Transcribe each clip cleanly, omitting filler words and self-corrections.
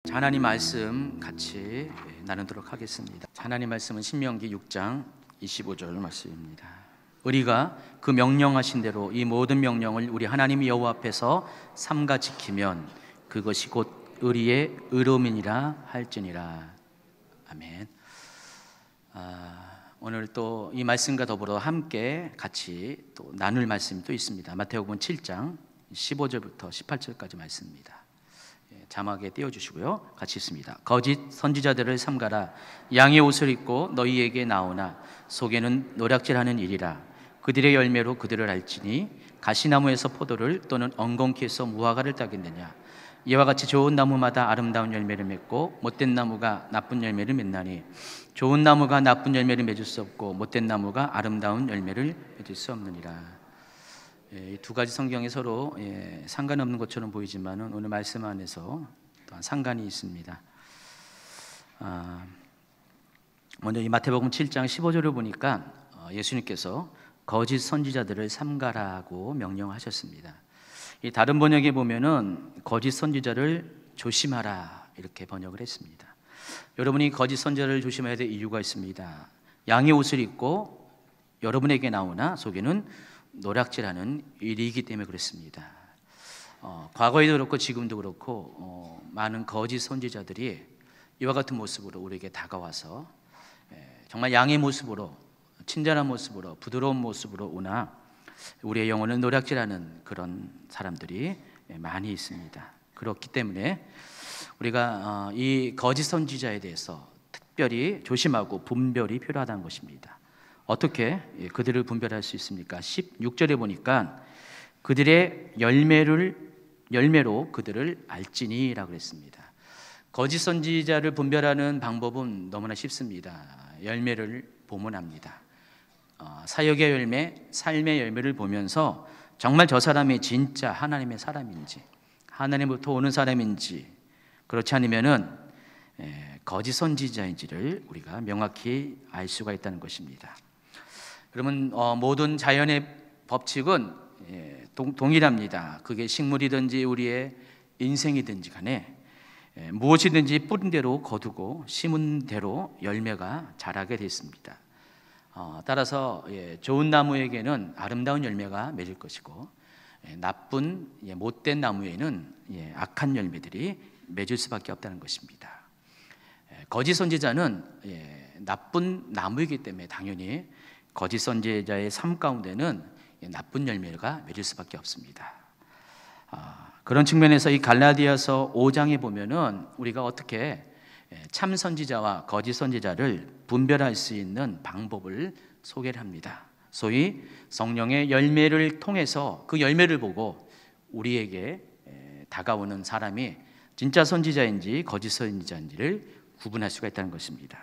하나님 말씀 같이 나누도록 하겠습니다. 하나님 말씀은 신명기 6장 25절 말씀입니다. 우리가 그 명령하신 대로 이 모든 명령을 우리 하나님 여호와 앞에서 삼가 지키면 그것이 곧 의리의 의로움이니라 할지니라. 아멘. 오늘 또 이 말씀과 더불어 함께 같이 또 나눌 말씀이 또 있습니다. 마태복음 7장 15절부터 18절까지 말씀입니다. 자막에 띄워주시고요. 같이 읽습니다. 거짓 선지자들을 삼가라. 양의 옷을 입고 너희에게 나오나 속에는 노략질하는 일이라. 그들의 열매로 그들을 알지니 가시나무에서 포도를 또는 엉겅퀴에서 무화과를 따겠느냐. 이와 같이 좋은 나무마다 아름다운 열매를 맺고 못된 나무가 나쁜 열매를 맺나니 좋은 나무가 나쁜 열매를 맺을 수 없고 못된 나무가 아름다운 열매를 맺을 수 없느니라. 이 두 가지 성경이 서로 상관없는 것처럼 보이지만 오늘 말씀 안에서 또한 상관이 있습니다. 먼저 이 마태복음 7장 15절을 보니까 예수님께서 거짓 선지자들을 삼가라고 명령하셨습니다. 이 다른 번역에 보면은 거짓 선지자를 조심하라 이렇게 번역을 했습니다. 여러분이 거짓 선지자를 조심해야 될 이유가 있습니다. 양의 옷을 입고 여러분에게 나오나 속에는 노략질하는 일이기 때문에 그렇습니다. 과거에도 그렇고 지금도 그렇고 많은 거짓 선지자들이 이와 같은 모습으로 우리에게 다가와서 정말 양의 모습으로 친절한 모습으로 부드러운 모습으로 오나 우리의 영혼을 노략질하는 그런 사람들이 많이 있습니다. 그렇기 때문에 우리가 이 거짓 선지자에 대해서 특별히 조심하고 분별이 필요하다는 것입니다. 어떻게 그들을 분별할 수 있습니까? 16절에 보니까 그들의 열매로 그들을 알지니라고 했습니다. 거짓 선지자를 분별하는 방법은 너무나 쉽습니다. 열매를 보면 압니다. 사역의 열매, 삶의 열매를 보면서 정말 저 사람이 진짜 하나님의 사람인지 하나님부터 오는 사람인지 그렇지 않으면은 거짓 선지자인지를 우리가 명확히 알 수가 있다는 것입니다. 그러면 모든 자연의 법칙은 동일합니다. 그게 식물이든지 우리의 인생이든지 간에 무엇이든지 뿌린 대로 거두고 심은 대로 열매가 자라게 되어 있습니다. 따라서 좋은 나무에게는 아름다운 열매가 맺을 것이고 나쁜 못된 나무에는 악한 열매들이 맺을 수밖에 없다는 것입니다. 거짓 선지자는 나쁜 나무이기 때문에 당연히 거짓 선지자의 삶 가운데는 나쁜 열매가 맺을 수밖에 없습니다. 그런 측면에서 이 갈라디아서 5장에 보면은 우리가 어떻게 참 선지자와 거짓 선지자를 분별할 수 있는 방법을 소개를 합니다. 소위 성령의 열매를 통해서 그 열매를 보고 우리에게 다가오는 사람이 진짜 선지자인지 거짓 선지자인지를 구분할 수가 있다는 것입니다.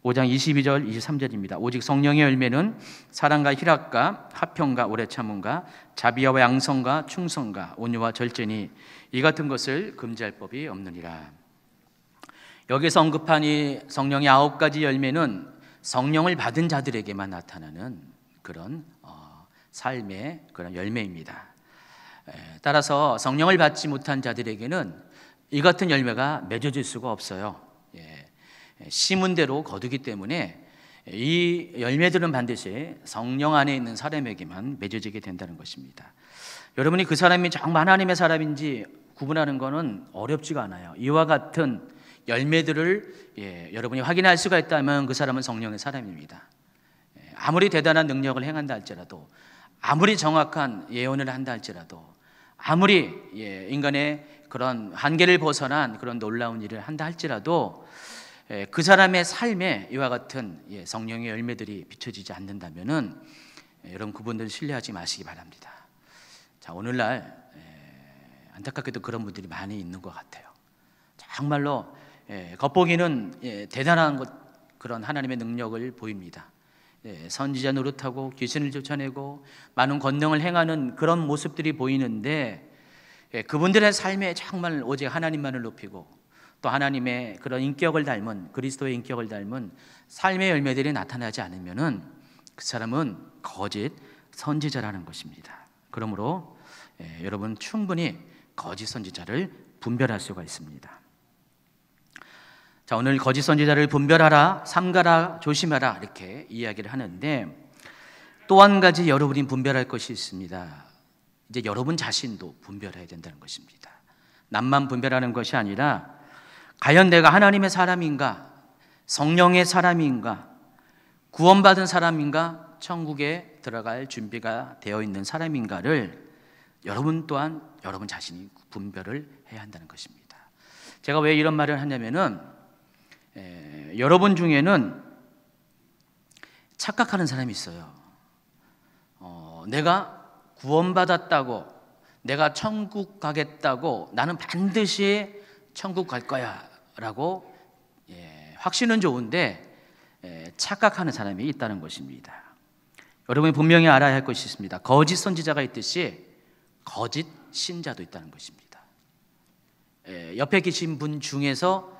5장 22절 23절입니다. 오직 성령의 열매는 사랑과 희락과 화평과 오래 참음과 자비와 양성과 충성과 온유와 절제니 이 같은 것을 금지할 법이 없느니라. 여기서 언급한 이 성령의 9가지 열매는 성령을 받은 자들에게만 나타나는 그런 삶의 그런 열매입니다. 따라서 성령을 받지 못한 자들에게는 이 같은 열매가 맺어질 수가 없어요. 심은 대로 거두기 때문에 이 열매들은 반드시 성령 안에 있는 사람에게만 맺어지게 된다는 것입니다. 여러분이 그 사람이 정말 하나님의 사람인지 구분하는 것은 어렵지가 않아요. 이와 같은 열매들을 여러분이 확인할 수가 있다면 그 사람은 성령의 사람입니다. 아무리 대단한 능력을 행한다 할지라도 아무리 정확한 예언을 한다 할지라도 아무리 인간의 그런 한계를 벗어난 그런 놀라운 일을 한다 할지라도 그 사람의 삶에 이와 같은 성령의 열매들이 비춰지지 않는다면은 여러분 그분들 신뢰하지 마시기 바랍니다. 자, 오늘날 안타깝게도 그런 분들이 많이 있는 것 같아요. 정말로 겉보기는 대단한 그런 하나님의 능력을 보입니다. 선지자 노릇하고 귀신을 쫓아내고 많은 권능을 행하는 그런 모습들이 보이는데 그분들의 삶에 정말 오직 하나님만을 높이고 또 하나님의 그런 인격을 닮은 그리스도의 인격을 닮은 삶의 열매들이 나타나지 않으면은 그 사람은 거짓 선지자라는 것입니다. 그러므로 여러분 충분히 거짓 선지자를 분별할 수가 있습니다. 자, 오늘 거짓 선지자를 분별하라, 삼가라, 조심하라 이렇게 이야기를 하는데 또 한 가지 여러분이 분별할 것이 있습니다. 이제 여러분 자신도 분별해야 된다는 것입니다. 남만 분별하는 것이 아니라 과연 내가 하나님의 사람인가, 성령의 사람인가, 구원받은 사람인가, 천국에 들어갈 준비가 되어 있는 사람인가를 여러분 또한 여러분 자신이 분별을 해야 한다는 것입니다. 제가 왜 이런 말을 하냐면은 여러분 중에는 착각하는 사람이 있어요. 내가 구원받았다고, 내가 천국 가겠다고, 나는 반드시 천국 갈 거야 라고 확신은 좋은데 착각하는 사람이 있다는 것입니다. 여러분이 분명히 알아야 할 것이 있습니다. 거짓 선지자가 있듯이 거짓 신자도 있다는 것입니다. 옆에 계신 분 중에서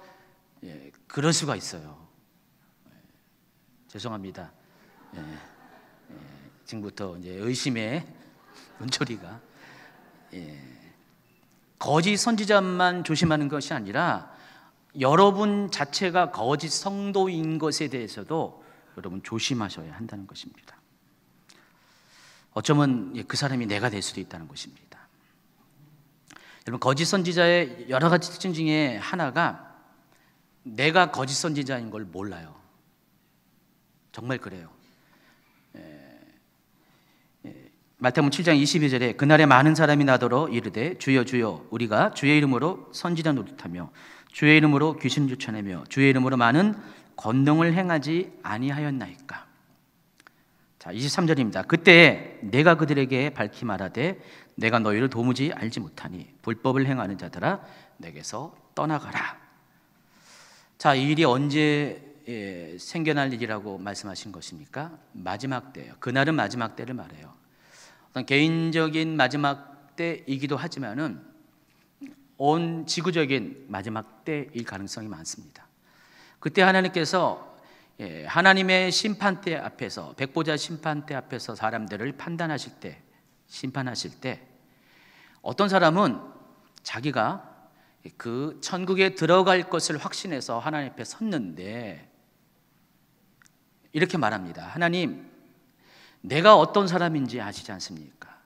그럴 수가 있어요. 죄송합니다. 지금부터 이제 의심의 문초리가 거짓 선지자만 조심하는 것이 아니라 여러분 자체가 거짓 성도인 것에 대해서도 여러분 조심하셔야 한다는 것입니다. 어쩌면 그 사람이 내가 될 수도 있다는 것입니다. 여러분, 거짓 선지자의 여러 가지 특징 중에 하나가 내가 거짓 선지자인 걸 몰라요. 정말 그래요. 마태복음 7장 22절에 그날에 많은 사람이 나더러 이르되 주여 주여 우리가 주의 이름으로 선지자 노릇하며 주의 이름으로 귀신 쫓아내며 주의 이름으로 많은 권능을 행하지 아니하였나이까. 자, 23절입니다. 그때 내가 그들에게 밝히 말하되 내가 너희를 도무지 알지 못하니 불법을 행하는 자들아 내게서 떠나가라. 자, 이 일이 언제 생겨날 일이라고 말씀하신 것입니까? 마지막 때예요. 그날은 마지막 때를 말해요. 어떤 개인적인 마지막 때이기도 하지만은 온 지구적인 마지막 때일 가능성이 많습니다. 그때 하나님께서 하나님의 심판대 앞에서, 백보자 심판대 앞에서 사람들을 판단하실 때, 심판하실 때 어떤 사람은 자기가 그 천국에 들어갈 것을 확신해서 하나님 앞에 섰는데 이렇게 말합니다. 하나님, 내가 어떤 사람인지 아시지 않습니까?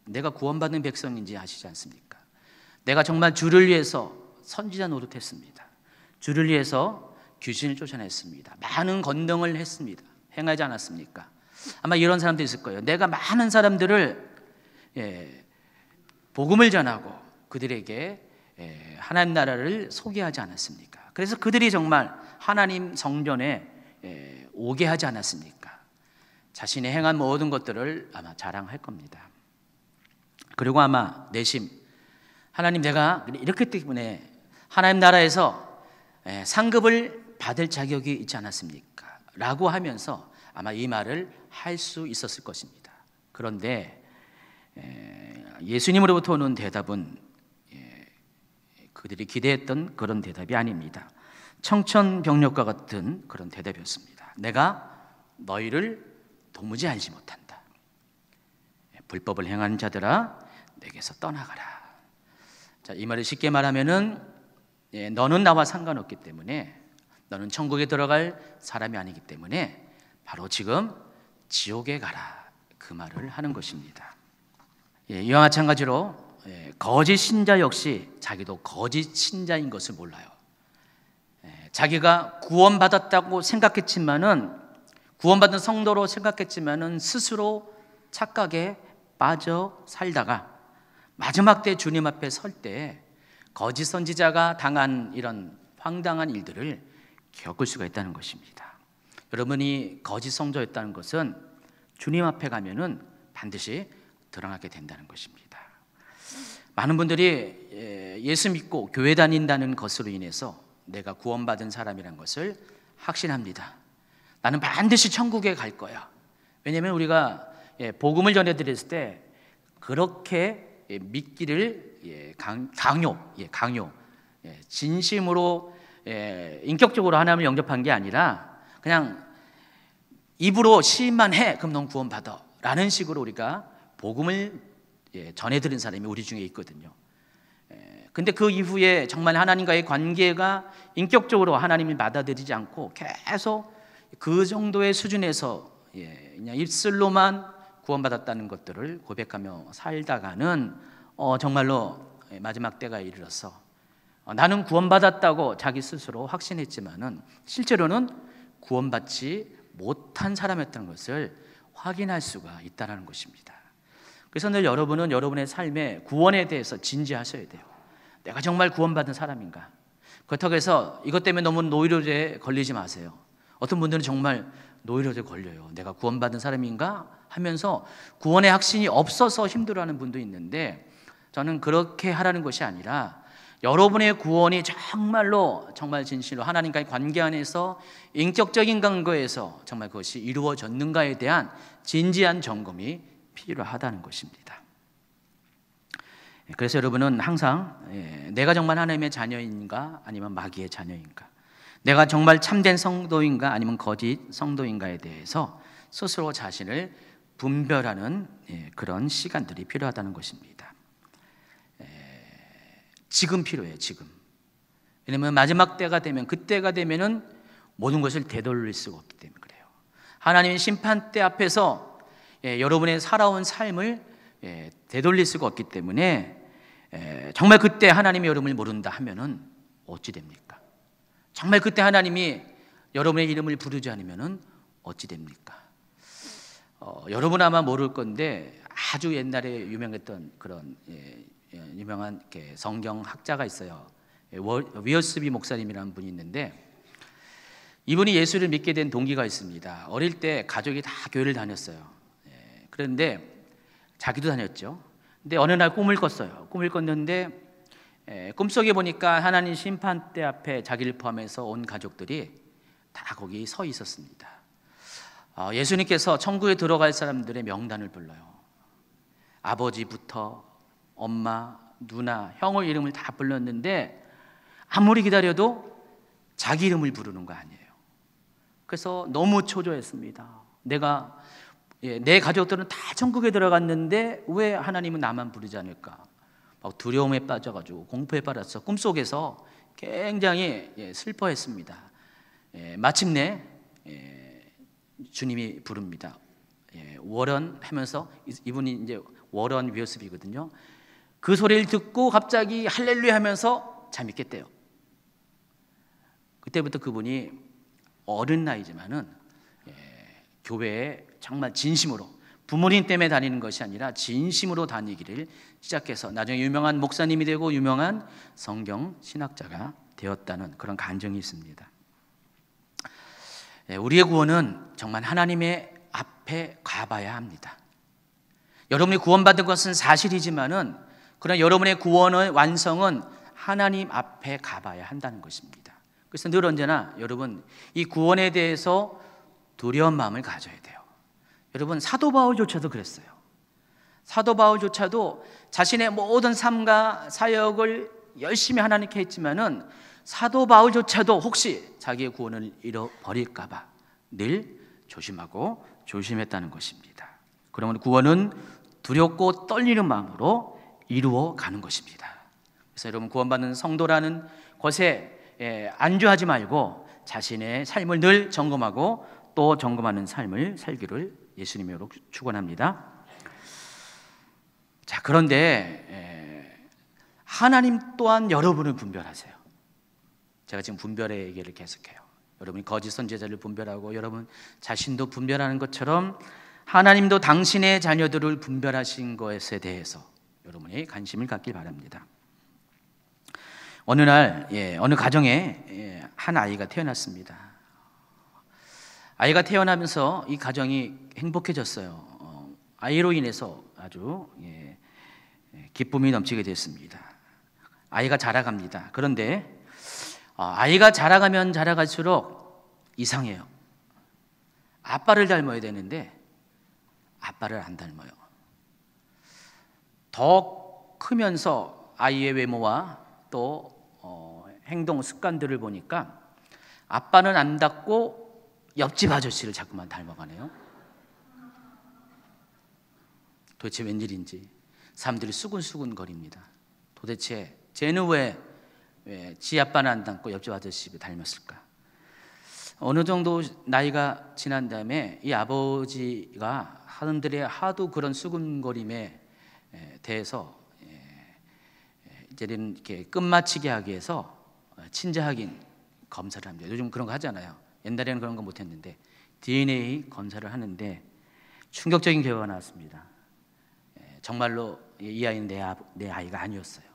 내가 구원받는 백성인지 아시지 않습니까? 내가 정말 주를 위해서 선지자 노릇했습니다. 주를 위해서 귀신을 쫓아냈습니다. 많은 권능을 했습니다. 행하지 않았습니까? 아마 이런 사람도 있을 거예요. 내가 많은 사람들을 복음을 전하고 그들에게 하나님 나라를 소개하지 않았습니까? 그래서 그들이 정말 하나님 성전에 오게 하지 않았습니까? 자신이 행한 모든 것들을 아마 자랑할 겁니다. 그리고 아마 내심 하나님, 내가 이렇기 때문에 하나님 나라에서 상급을 받을 자격이 있지 않았습니까? 라고 하면서 아마 이 말을 할 수 있었을 것입니다. 그런데 예수님으로부터 오는 대답은 그들이 기대했던 그런 대답이 아닙니다. 청천벽력과 같은 그런 대답이었습니다. 내가 너희를 도무지 알지 못한다. 불법을 행하는 자들아 내게서 떠나가라. 자, 이 말을 쉽게 말하면은 너는 나와 상관없기 때문에, 너는 천국에 들어갈 사람이 아니기 때문에 바로 지금 지옥에 가라, 그 말을 하는 것입니다. 이와 마찬가지로 거짓 신자 역시 자기도 거짓 신자인 것을 몰라요. 자기가 구원받았다고 생각했지만은, 구원받은 성도로 생각했지만은 스스로 착각에 빠져 살다가 마지막 때 주님 앞에 설 때 거짓 선지자가 당한 이런 황당한 일들을 겪을 수가 있다는 것입니다. 여러분이 거짓 성도였다는 것은 주님 앞에 가면은 반드시 드러나게 된다는 것입니다. 많은 분들이 예수 믿고 교회 다닌다는 것으로 인해서 내가 구원받은 사람이라는 것을 확신합니다. 나는 반드시 천국에 갈 거야. 왜냐하면 우리가 복음을 전해드렸을 때 그렇게 믿기를 강요, 진심으로 인격적으로 하나님을 영접한 게 아니라 그냥 입으로 시인만 해, 그럼 넌 구원받아 라는 식으로 우리가 복음을 전해드린 사람이 우리 중에 있거든요. 근데 그 이후에 정말 하나님과의 관계가 인격적으로 하나님을 받아들이지 않고 계속 그 정도의 수준에서 그냥 입술로만 구원받았다는 것들을 고백하며 살다가는 정말로 마지막 때가 이르러서 나는 구원받았다고 자기 스스로 확신했지만은 실제로는 구원받지 못한 사람이었다는 것을 확인할 수가 있다는 것입니다. 그래서 늘 여러분은 여러분의 삶의 구원에 대해서 진지하셔야 돼요. 내가 정말 구원받은 사람인가? 그렇다고 해서 이것 때문에 너무 노이로제에 걸리지 마세요. 어떤 분들은 정말 노이로제에 걸려요. 내가 구원받은 사람인가? 하면서 구원의 확신이 없어서 힘들어하는 분도 있는데, 저는 그렇게 하라는 것이 아니라 여러분의 구원이 정말로 정말 진실로 하나님과의 관계 안에서 인격적인 관계에서 정말 그것이 이루어졌는가에 대한 진지한 점검이 필요하다는 것입니다. 그래서 여러분은 항상 내가 정말 하나님의 자녀인가 아니면 마귀의 자녀인가, 내가 정말 참된 성도인가 아니면 거짓 성도인가에 대해서 스스로 자신을 분별하는 그런 시간들이 필요하다는 것입니다. 지금 필요해요. 지금. 왜냐하면 마지막 때가 되면, 그때가 되면은 모든 것을 되돌릴 수가 없기 때문에 그래요. 하나님의 심판대 앞에서 여러분의 살아온 삶을 되돌릴 수가 없기 때문에 정말 그때 하나님이 여러분을 모른다 하면은 어찌 됩니까? 정말 그때 하나님이 여러분의 이름을 부르지 않으면은 어찌 됩니까? 여러분 아마 모를 건데 아주 옛날에 유명했던 그런 유명한 성경 학자가 있어요. 위어스비 목사님이라는 분이 있는데, 이분이 예수를 믿게 된 동기가 있습니다. 어릴 때 가족이 다 교회를 다녔어요. 그런데 자기도 다녔죠. 근데 어느 날 꿈을 꿨어요. 꿈을 꿨는데 꿈속에 보니까 하나님 심판대 앞에 자기를 포함해서 온 가족들이 다 거기 서 있었습니다. 예수님께서 천국에 들어갈 사람들의 명단을 불러요. 아버지부터 엄마, 누나, 형의 이름을 다 불렀는데 아무리 기다려도 자기 이름을 부르는 거 아니에요. 그래서 너무 초조했습니다. 내 가족들은 다 천국에 들어갔는데 왜 하나님은 나만 부르지 않을까? 막 두려움에 빠져가지고 공포에 빠졌어. 꿈속에서 굉장히 슬퍼했습니다. 마침내 주님이 부릅니다. 워런 하면서, 이분이 이제 워런 위어스비거든요. 그 소리를 듣고 갑자기 할렐루야 하면서 잠이 깼대요. 그때부터 그분이 어린 나이지만은 교회에 정말 진심으로, 부모님 때문에 다니는 것이 아니라 진심으로 다니기를 시작해서 나중에 유명한 목사님이 되고 유명한 성경 신학자가 되었다는 그런 간증이 있습니다. 우리의 구원은 정말 하나님의 앞에 가봐야 합니다. 여러분이 구원받은 것은 사실이지만은 그러나 여러분의 구원의 완성은 하나님 앞에 가봐야 한다는 것입니다. 그래서 늘 언제나 여러분 이 구원에 대해서 두려운 마음을 가져야 돼요. 여러분 사도 바울조차도 그랬어요. 사도 바울조차도 자신의 모든 삶과 사역을 열심히 하나님께 했지만은 사도 바울조차도 혹시 자기의 구원을 잃어버릴까 봐 늘 조심하고 조심했다는 것입니다. 그러면 구원은 두렵고 떨리는 마음으로 이루어 가는 것입니다. 그래서 여러분 구원받는 성도라는 것에 안주하지 말고 자신의 삶을 늘 점검하고 또 점검하는 삶을 살기를 예수님으로 축원합니다. 자, 그런데 하나님 또한 여러분을 분별하세요. 제가 지금 분별의 얘기를 계속해요. 여러분이 거짓 선지자를 분별하고 여러분 자신도 분별하는 것처럼 하나님도 당신의 자녀들을 분별하신 것에 대해서 여러분이 관심을 갖길 바랍니다. 어느 날 어느 가정에 한 아이가 태어났습니다. 아이가 태어나면서 이 가정이 행복해졌어요. 아이로 인해서 아주 기쁨이 넘치게 됐습니다. 아이가 자라갑니다. 그런데 아이가 자라가면 자라갈수록 이상해요. 아빠를 닮아야 되는데 아빠를 안 닮아요. 더 크면서 아이의 외모와 또 행동 습관들을 보니까 아빠는 안 닮고 옆집 아저씨를 자꾸만 닮아가네요. 도대체 웬일인지 사람들이 수근수근 거립니다. 도대체 쟤는 왜지 아빠는 안 닮고 옆집 아저씨를 닮았을까? 어느 정도 나이가 지난 다음에 이 아버지가 사람들의 하도 그런 수군거림에 대해서 이제는 이렇게 끝마치게 하기 위해서 친자 확인 검사를 합니다. 요즘 그런 거 하잖아요. 옛날에는 그런 거 못했는데 DNA 검사를 하는데 충격적인 결과가 나왔습니다. 정말로 이 아이는 내 아이가 아니었어요.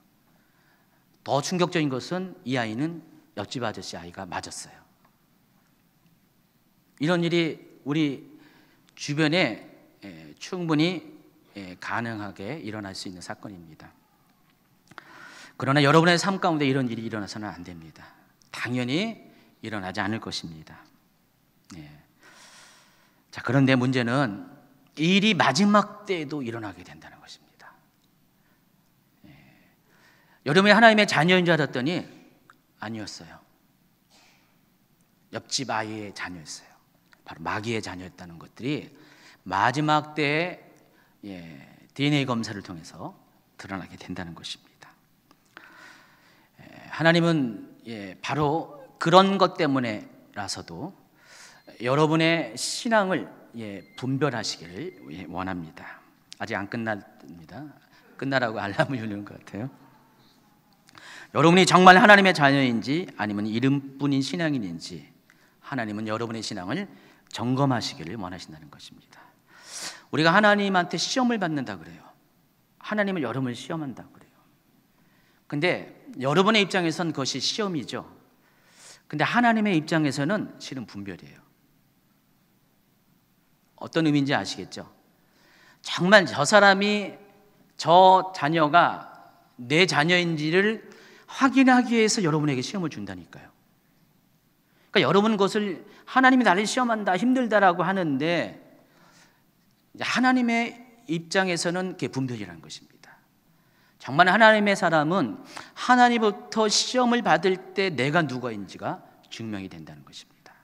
더 충격적인 것은 이 아이는 옆집 아저씨 아이가 맞았어요. 이런 일이 우리 주변에 충분히 가능하게 일어날 수 있는 사건입니다. 그러나 여러분의 삶 가운데 이런 일이 일어나서는 안 됩니다. 당연히 일어나지 않을 것입니다. 자, 그런데 문제는 이 일이 마지막 때에도 일어나게 된다는 것입니다. 여러분이 하나님의 자녀인 줄 알았더니 아니었어요. 옆집 아이의 자녀였어요. 바로 마귀의 자녀였다는 것들이 마지막 때에 DNA 검사를 통해서 드러나게 된다는 것입니다. 하나님은 바로 그런 것 때문에라서도 여러분의 신앙을 분별하시기를 원합니다. 아직 안 끝납니다. 끝나라고 알람을 울리는 것 같아요. 여러분이 정말 하나님의 자녀인지 아니면 이름뿐인 신앙인인지 하나님은 여러분의 신앙을 점검하시기를 원하신다는 것입니다. 우리가 하나님한테 시험을 받는다 그래요. 하나님은 여러분을 시험한다 그래요. 근데 여러분의 입장에선 그것이 시험이죠. 근데 하나님의 입장에서는 실은 분별이에요. 어떤 의미인지 아시겠죠? 정말 저 사람이 저 자녀가 내 자녀인지를 확인하기 위해서 여러분에게 시험을 준다니까요. 그러니까 여러분은 그것을 하나님이 나를 시험한다, 힘들다라고 하는데 하나님의 입장에서는 그게 분별이라는 것입니다. 정말 하나님의 사람은 하나님부터 시험을 받을 때 내가 누구인지가 증명이 된다는 것입니다.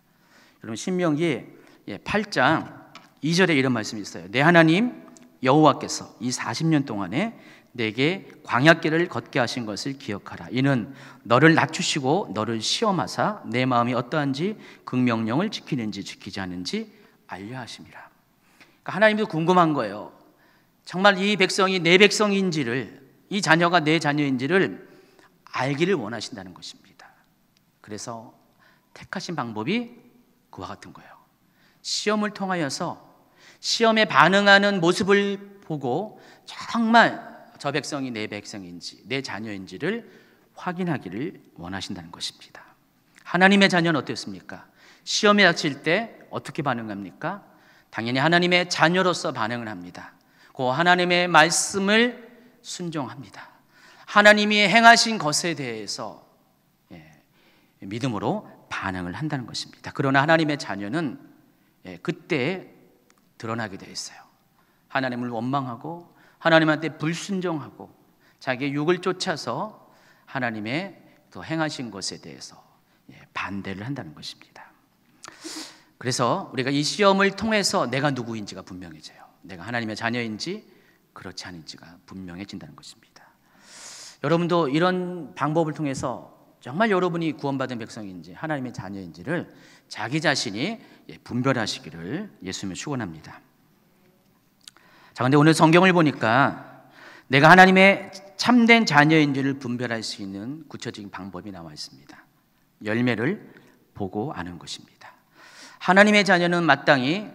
여러분 신명기 8장 2절에 이런 말씀이 있어요. 내 하나님 여호와께서 이 40년 동안에 내게 광야길을 걷게 하신 것을 기억하라. 이는 너를 낮추시고 너를 시험하사 내 마음이 어떠한지 그 명령을 지키는지 지키지 않는지 알려 하심이라. 그러니까 하나님도 궁금한 거예요. 정말 이 백성이 내 백성인지를, 이 자녀가 내 자녀인지를 알기를 원하신다는 것입니다. 그래서 택하신 방법이 그와 같은 거예요. 시험을 통하여서 시험에 반응하는 모습을 보고 정말 저 백성이 내 백성인지 내 자녀인지를 확인하기를 원하신다는 것입니다. 하나님의 자녀는 어떻습니까? 시험에 닥칠 때 어떻게 반응합니까? 당연히 하나님의 자녀로서 반응을 합니다. 그 하나님의 말씀을 순종합니다. 하나님이 행하신 것에 대해서 믿음으로 반응을 한다는 것입니다. 그러나 하나님의 자녀는 그때 드러나게 되어 있어요. 하나님을 원망하고 하나님한테 불순종하고 자기의 육을 쫓아서 하나님의 또 행하신 것에 대해서 반대를 한다는 것입니다. 그래서 우리가 이 시험을 통해서 내가 누구인지가 분명해져요. 내가 하나님의 자녀인지 그렇지 않은지가 분명해진다는 것입니다. 여러분도 이런 방법을 통해서 정말 여러분이 구원받은 백성인지 하나님의 자녀인지를 자기 자신이 분별하시기를 예수님을 축원합니다. 자, 근데 오늘 성경을 보니까 내가 하나님의 참된 자녀인지를 분별할 수 있는 구체적인 방법이 나와 있습니다. 열매를 보고 아는 것입니다. 하나님의 자녀는 마땅히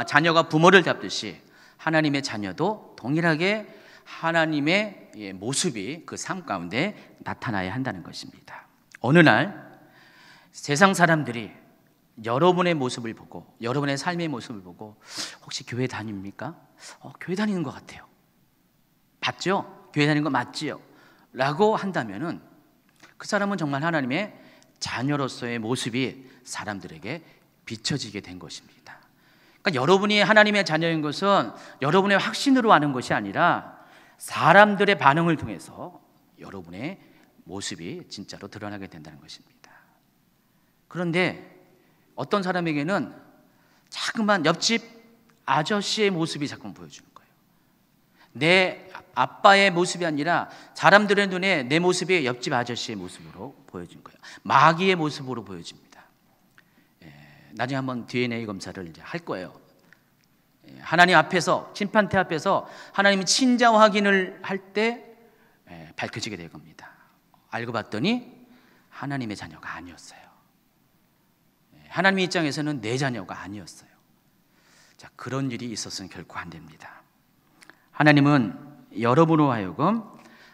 자녀가 부모를 닮듯이 하나님의 자녀도 동일하게 하나님의 모습이 그 삶 가운데 나타나야 한다는 것입니다. 어느 날 세상 사람들이 여러분의 모습을 보고 여러분의 삶의 모습을 보고 혹시 교회 다닙니까? 교회 다니는 것 같아요. 맞죠? 교회 다니는 거 맞지요? 라고 한다면은 그 사람은 정말 하나님의 자녀로서의 모습이 사람들에게 비춰지게 된 것입니다. 그러니까 여러분이 하나님의 자녀인 것은 여러분의 확신으로 아는 것이 아니라 사람들의 반응을 통해서 여러분의 모습이 진짜로 드러나게 된다는 것입니다. 그런데 어떤 사람에게는 자꾸만 옆집 아저씨의 모습이 자꾸 보여주는 거예요. 내 아빠의 모습이 아니라 사람들의 눈에 내 모습이 옆집 아저씨의 모습으로 보여진 거예요. 마귀의 모습으로 보여집니다. 나중에 한번 DNA 검사를 이제 할 거예요. 하나님 앞에서, 심판대 앞에서 하나님이 친자 확인을 할 때 밝혀지게 될 겁니다. 알고 봤더니 하나님의 자녀가 아니었어요. 하나님의 입장에서는 내 자녀가 아니었어요. 자, 그런 일이 있었으면 결코 안 됩니다. 하나님은 여러분으로 하여금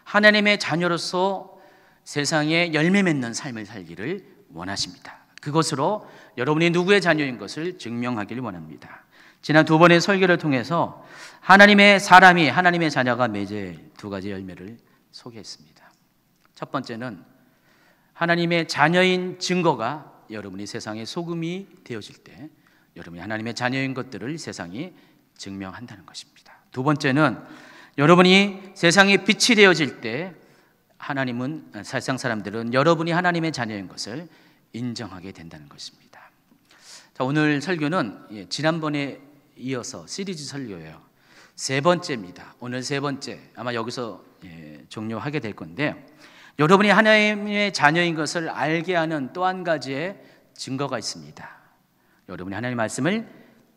하나님의 자녀로서 세상에 열매 맺는 삶을 살기를 원하십니다. 그것으로 여러분이 누구의 자녀인 것을 증명하기를 원합니다. 지난 두 번의 설교를 통해서 하나님의 사람이, 하나님의 자녀가 맺을 두 가지 열매를 소개했습니다. 첫 번째는 하나님의 자녀인 증거가 여러분이 세상의 소금이 되어질 때 여러분이 하나님의 자녀인 것들을 세상이 증명한다는 것입니다. 두 번째는 여러분이 세상의 빛이 되어질 때 하나님은, 세상 사람들은 여러분이 하나님의 자녀인 것을 인정하게 된다는 것입니다. 자, 오늘 설교는 지난번에 이어서 시리즈 설교예요. 세 번째입니다. 오늘 세 번째, 아마 여기서 종료하게 될 건데, 여러분이 하나님의 자녀인 것을 알게 하는 또 한 가지의 증거가 있습니다. 여러분이 하나님의 말씀을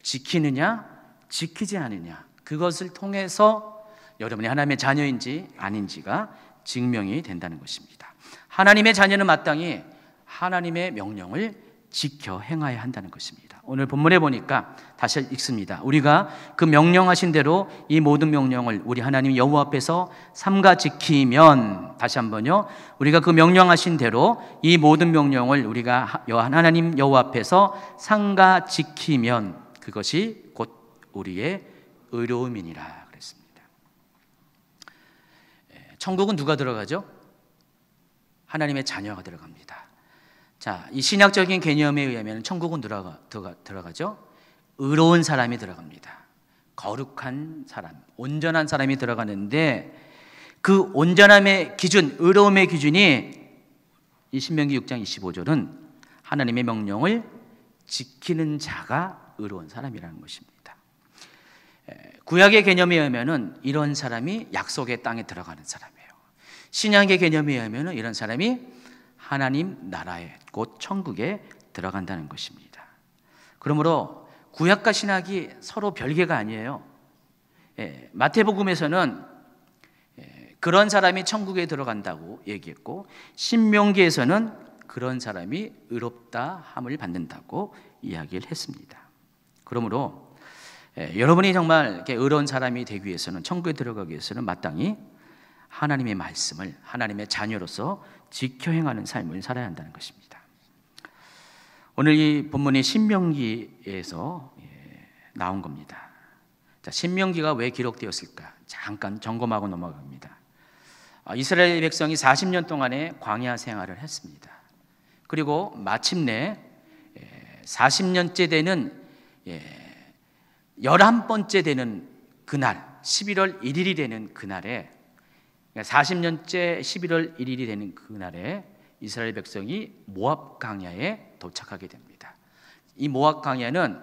지키느냐 지키지 않느냐, 그것을 통해서 여러분이 하나님의 자녀인지 아닌지가 증명이 된다는 것입니다. 하나님의 자녀는 마땅히 하나님의 명령을 지켜 행하여야 한다는 것입니다. 오늘 본문에 보니까 다시 읽습니다. 우리가 그 명령하신 대로 이 모든 명령을 우리 하나님 여호와 앞에서 삼가 지키면, 다시 한번요, 우리가 그 명령하신 대로 이 모든 명령을 우리가 하나님 여호와 앞에서 삼가 지키면 그것이 곧 우리의 의로움이니라 그랬습니다. 천국은 누가 들어가죠? 하나님의 자녀가 들어갑니다. 자, 이 신약적인 개념에 의하면 천국은 들어가죠? 의로운 사람이 들어갑니다. 거룩한 사람, 온전한 사람이 들어가는데, 그 온전함의 기준, 의로움의 기준이 이 신명기 6장 25절은 하나님의 명령을 지키는 자가 의로운 사람이라는 것입니다. 구약의 개념에 의하면 이런 사람이 약속의 땅에 들어가는 사람이에요. 신약의 개념에 의하면 이런 사람이 하나님 나라에, 곧 천국에 들어간다는 것입니다. 그러므로 구약과 신약이 서로 별개가 아니에요. 마태복음에서는 그런 사람이 천국에 들어간다고 얘기했고, 신명기에서는 그런 사람이 의롭다 함을 받는다고 이야기를 했습니다. 그러므로 여러분이 정말 이렇게 의로운 사람이 되기 위해서는, 천국에 들어가기 위해서는 마땅히 하나님의 말씀을 하나님의 자녀로서 지켜 행하는 삶을 살아야 한다는 것입니다. 오늘 이 본문이 신명기에서 나온 겁니다. 자, 신명기가 왜 기록되었을까? 잠깐 점검하고 넘어갑니다. 이스라엘 백성이 40년 동안의 광야 생활을 했습니다. 그리고 마침내 40년째 되는 11번째 되는 그날, 11월 1일이 되는 그날에, 40년째 11월 1일이 되는 그날에 이스라엘 백성이 모압 광야에 도착하게 됩니다. 이 모압 광야는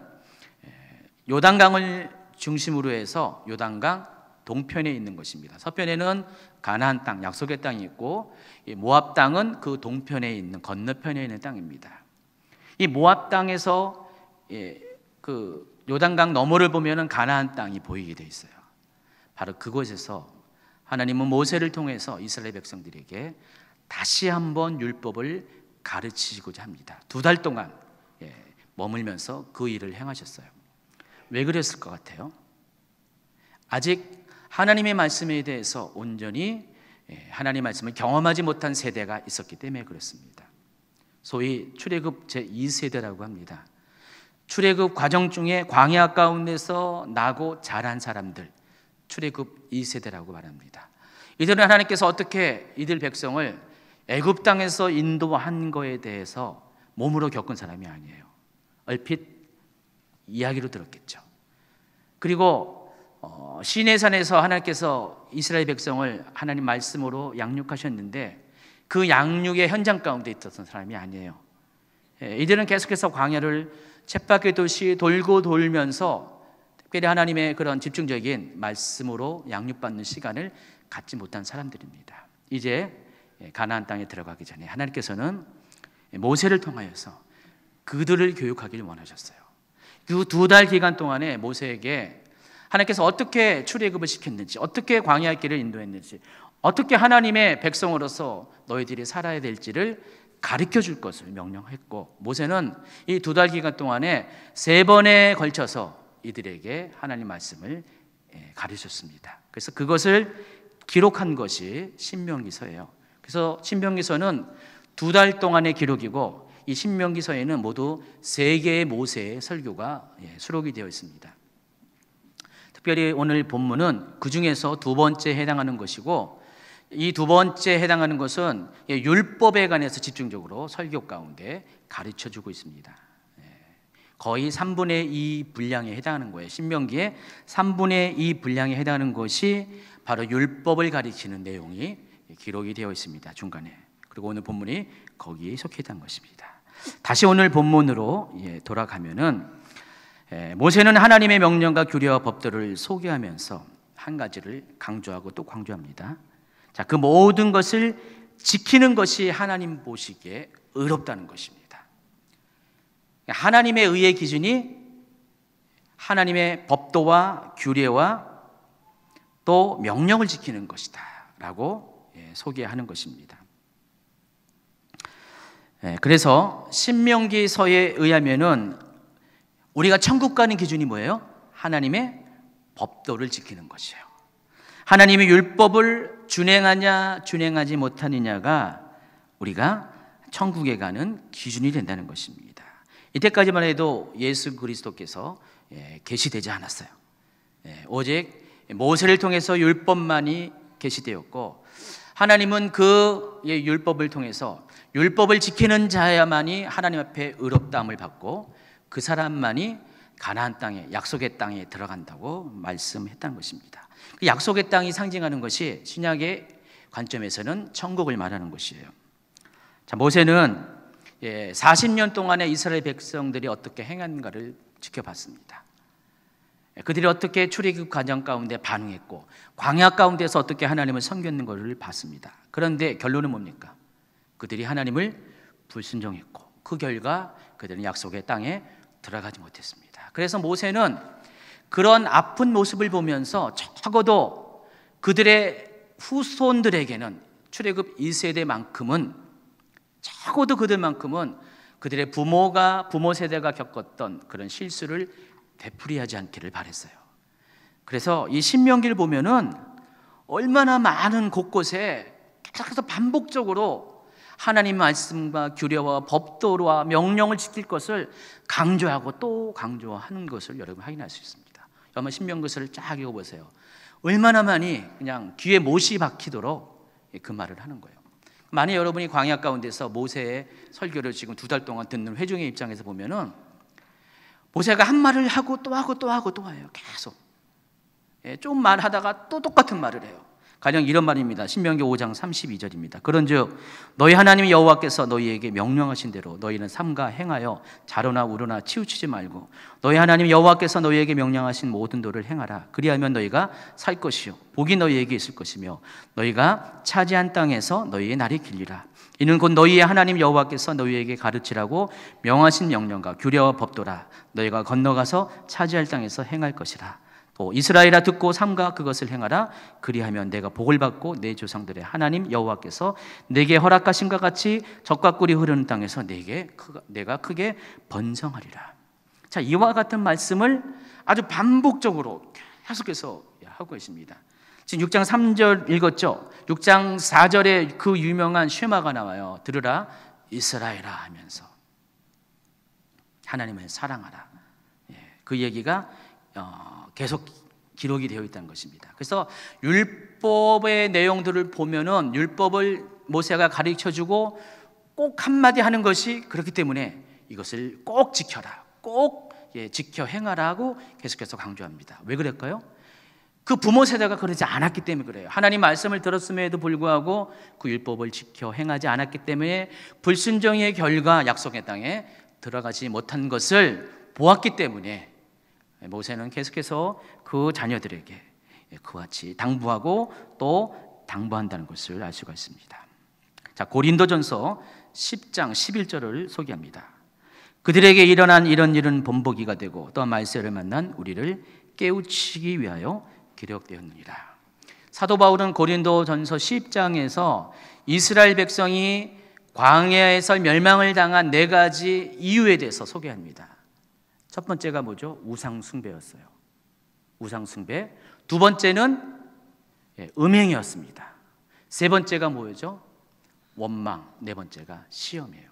요단강을 중심으로 해서 요단강 동편에 있는 것입니다. 서편에는 가나안 땅, 약속의 땅이 있고, 이 모압 땅은 그 동편에 있는, 건너편에 있는 땅입니다. 이 모압 땅에서 그 요단강 너머를 보면은 가나안 땅이 보이게 돼 있어요. 바로 그곳에서 하나님은 모세를 통해서 이스라엘 백성들에게 다시 한번 율법을 가르치시고자 합니다. 2달 동안 머물면서 그 일을 행하셨어요. 왜 그랬을 것 같아요? 아직 하나님의 말씀에 대해서 온전히 하나님의 말씀을 경험하지 못한 세대가 있었기 때문에 그렇습니다. 소위 출애굽 제2세대라고 합니다. 출애굽 과정 중에 광야 가운데서 나고 자란 사람들, 출애굽 2세대라고 말합니다. 이들은 하나님께서 어떻게 이들 백성을 애굽 땅에서 인도한 거에 대해서 몸으로 겪은 사람이 아니에요. 얼핏 이야기로 들었겠죠. 그리고 시내산에서 하나님께서 이스라엘 백성을 하나님 말씀으로 양육하셨는데 그 양육의 현장 가운데 있었던 사람이 아니에요. 이들은 계속해서 광야를 쳇바퀴 도시 돌고 돌면서 특별히 하나님의 그런 집중적인 말씀으로 양육받는 시간을 갖지 못한 사람들입니다. 이제 가나안 땅에 들어가기 전에 하나님께서는 모세를 통하여서 그들을 교육하기를 원하셨어요. 그 2달 기간 동안에 모세에게 하나님께서 어떻게 출애굽을 시켰는지, 어떻게 광야의 길을 인도했는지, 어떻게 하나님의 백성으로서 너희들이 살아야 될지를 가르쳐 줄 것을 명령했고, 모세는 이 2달 기간 동안에 3번에 걸쳐서 이들에게 하나님 말씀을 가르쳤습니다. 그래서 그것을 기록한 것이 신명기서예요. 그래서 신명기서는 2달 동안의 기록이고, 이 신명기서에는 모두 3개의 모세의 설교가 수록이 되어 있습니다. 특별히 오늘 본문은 그 중에서 2번째에 해당하는 것이고, 이 2번째에 해당하는 것은 율법에 관해서 집중적으로 설교 가운데 가르쳐주고 있습니다. 거의 3분의 2 분량에 해당하는 거예요. 신명기에 3분의 2 분량에 해당하는 것이 바로 율법을 가르치는 내용이 기록이 되어 있습니다. 중간에. 그리고 오늘 본문이 거기에 속해 있는 것입니다. 다시 오늘 본문으로 돌아가면은 모세는 하나님의 명령과 규례와 법도를 소개하면서 한 가지를 강조하고 또 강조합니다. 자, 그 모든 것을 지키는 것이 하나님 보시기에 의롭다는 것입니다. 하나님의 의의 기준이 하나님의 법도와 규례와 또 명령을 지키는 것이다 라고 소개하는 것입니다. 그래서 신명기서에 의하면은 우리가 천국 가는 기준이 뭐예요? 하나님의 법도를 지키는 것이에요. 하나님의 율법을 준행하냐 준행하지 못하느냐가 우리가 천국에 가는 기준이 된다는 것입니다. 이때까지만 해도 예수 그리스도께서 계시되지 않았어요. 오직 모세를 통해서 율법만이 계시되었고, 하나님은 그 율법을 통해서 율법을 지키는 자야만이 하나님 앞에 의롭다함을 받고 그 사람만이 가나안 땅에, 약속의 땅에 들어간다고 말씀했다는 것입니다. 그 약속의 땅이 상징하는 것이 신약의 관점에서는 천국을 말하는 것이에요. 자, 모세는 40년 동안에 이스라엘 백성들이 어떻게 행한가를 지켜봤습니다. 그들이 어떻게 출애굽 과정 가운데 반응했고, 광야 가운데서 어떻게 하나님을 섬겼는가를 봤습니다. 그런데 결론은 뭡니까? 그들이 하나님을 불순종했고, 그 결과 그들은 약속의 땅에 들어가지 못했습니다. 그래서 모세는 그런 아픈 모습을 보면서 적어도 그들의 후손들에게는 출애굽 1세대만큼은, 적어도 그들만큼은 그들의 부모 세대가 겪었던 그런 실수를 되풀이하지 않기를 바랬어요. 그래서 이 신명기를 보면은 얼마나 많은 곳곳에 계속해서 반복적으로 하나님 말씀과 규례와 법도와 명령을 지킬 것을 강조하고 또 강조하는 것을 여러분 확인할 수 있습니다. 한번 신명기서를 쫙 읽어보세요. 얼마나 많이 그냥 귀에 못이 박히도록 그 말을 하는 거예요. 만약 여러분이 광야 가운데서 모세의 설교를 지금 2달 동안 듣는 회중의 입장에서 보면은 모세가 한 말을 하고 또 하고 또 하고 또 해요. 계속 좀 말하다가 또 똑같은 말을 해요. 가령 이런 말입니다. 신명기 5장 32절입니다. 그런즉 너희 하나님 여호와께서 너희에게 명령하신 대로 너희는 삼가 행하여 자로나 우로나 치우치지 말고 너희 하나님 여호와께서 너희에게 명령하신 모든 도를 행하라. 그리하면 너희가 살 것이요 복이 너희에게 있을 것이며 너희가 차지한 땅에서 너희의 날이 길리라. 이는 곧 너희의 하나님 여호와께서 너희에게 가르치라고 명하신 명령과 규례와 법도라. 너희가 건너가서 차지할 땅에서 행할 것이라. 또 이스라엘아 듣고 삼가 그것을 행하라. 그리하면 내가 복을 받고 내 조상들의 하나님 여호와께서 내게 허락하신 것 같이 젖과 꿀이 흐르는 땅에서 내가 크게 번성하리라. 자, 이와 같은 말씀을 아주 반복적으로 계속해서 하고 있습니다. 지금 6장 3절 읽었죠? 6장 4절에 그 유명한 쉐마가 나와요. 들으라 이스라엘아 하면서 하나님을 사랑하라. 그 얘기가 계속 기록이 되어 있다는 것입니다. 그래서 율법의 내용들을 보면은 율법을 모세가 가르쳐주고 꼭 한마디 하는 것이 그렇기 때문에 이것을 꼭 지켜라, 꼭 지켜 행하라고 계속해서 강조합니다. 왜 그럴까요? 그 부모 세대가 그러지 않았기 때문에 그래요. 하나님 말씀을 들었음에도 불구하고 그 율법을 지켜 행하지 않았기 때문에 불순종의 결과 약속의 땅에 들어가지 못한 것을 보았기 때문에 모세는 계속해서 그 자녀들에게 그와 같이 당부하고 또 당부한다는 것을 알 수가 있습니다. 자, 고린도전서 10장 11절을 소개합니다. 그들에게 일어난 이런 일은 본보기가 되고 또 말세를 만난 우리를 깨우치기 위하여 기록되었느니라. 사도 바울은 고린도전서 10장에서 이스라엘 백성이 광야에서 멸망을 당한 4가지 이유에 대해서 소개합니다. 첫 번째가 뭐죠? 우상 숭배였어요. 우상 숭배. 두 번째는 음행이었습니다. 세 번째가 뭐죠? 원망. 네 번째가 시험이에요.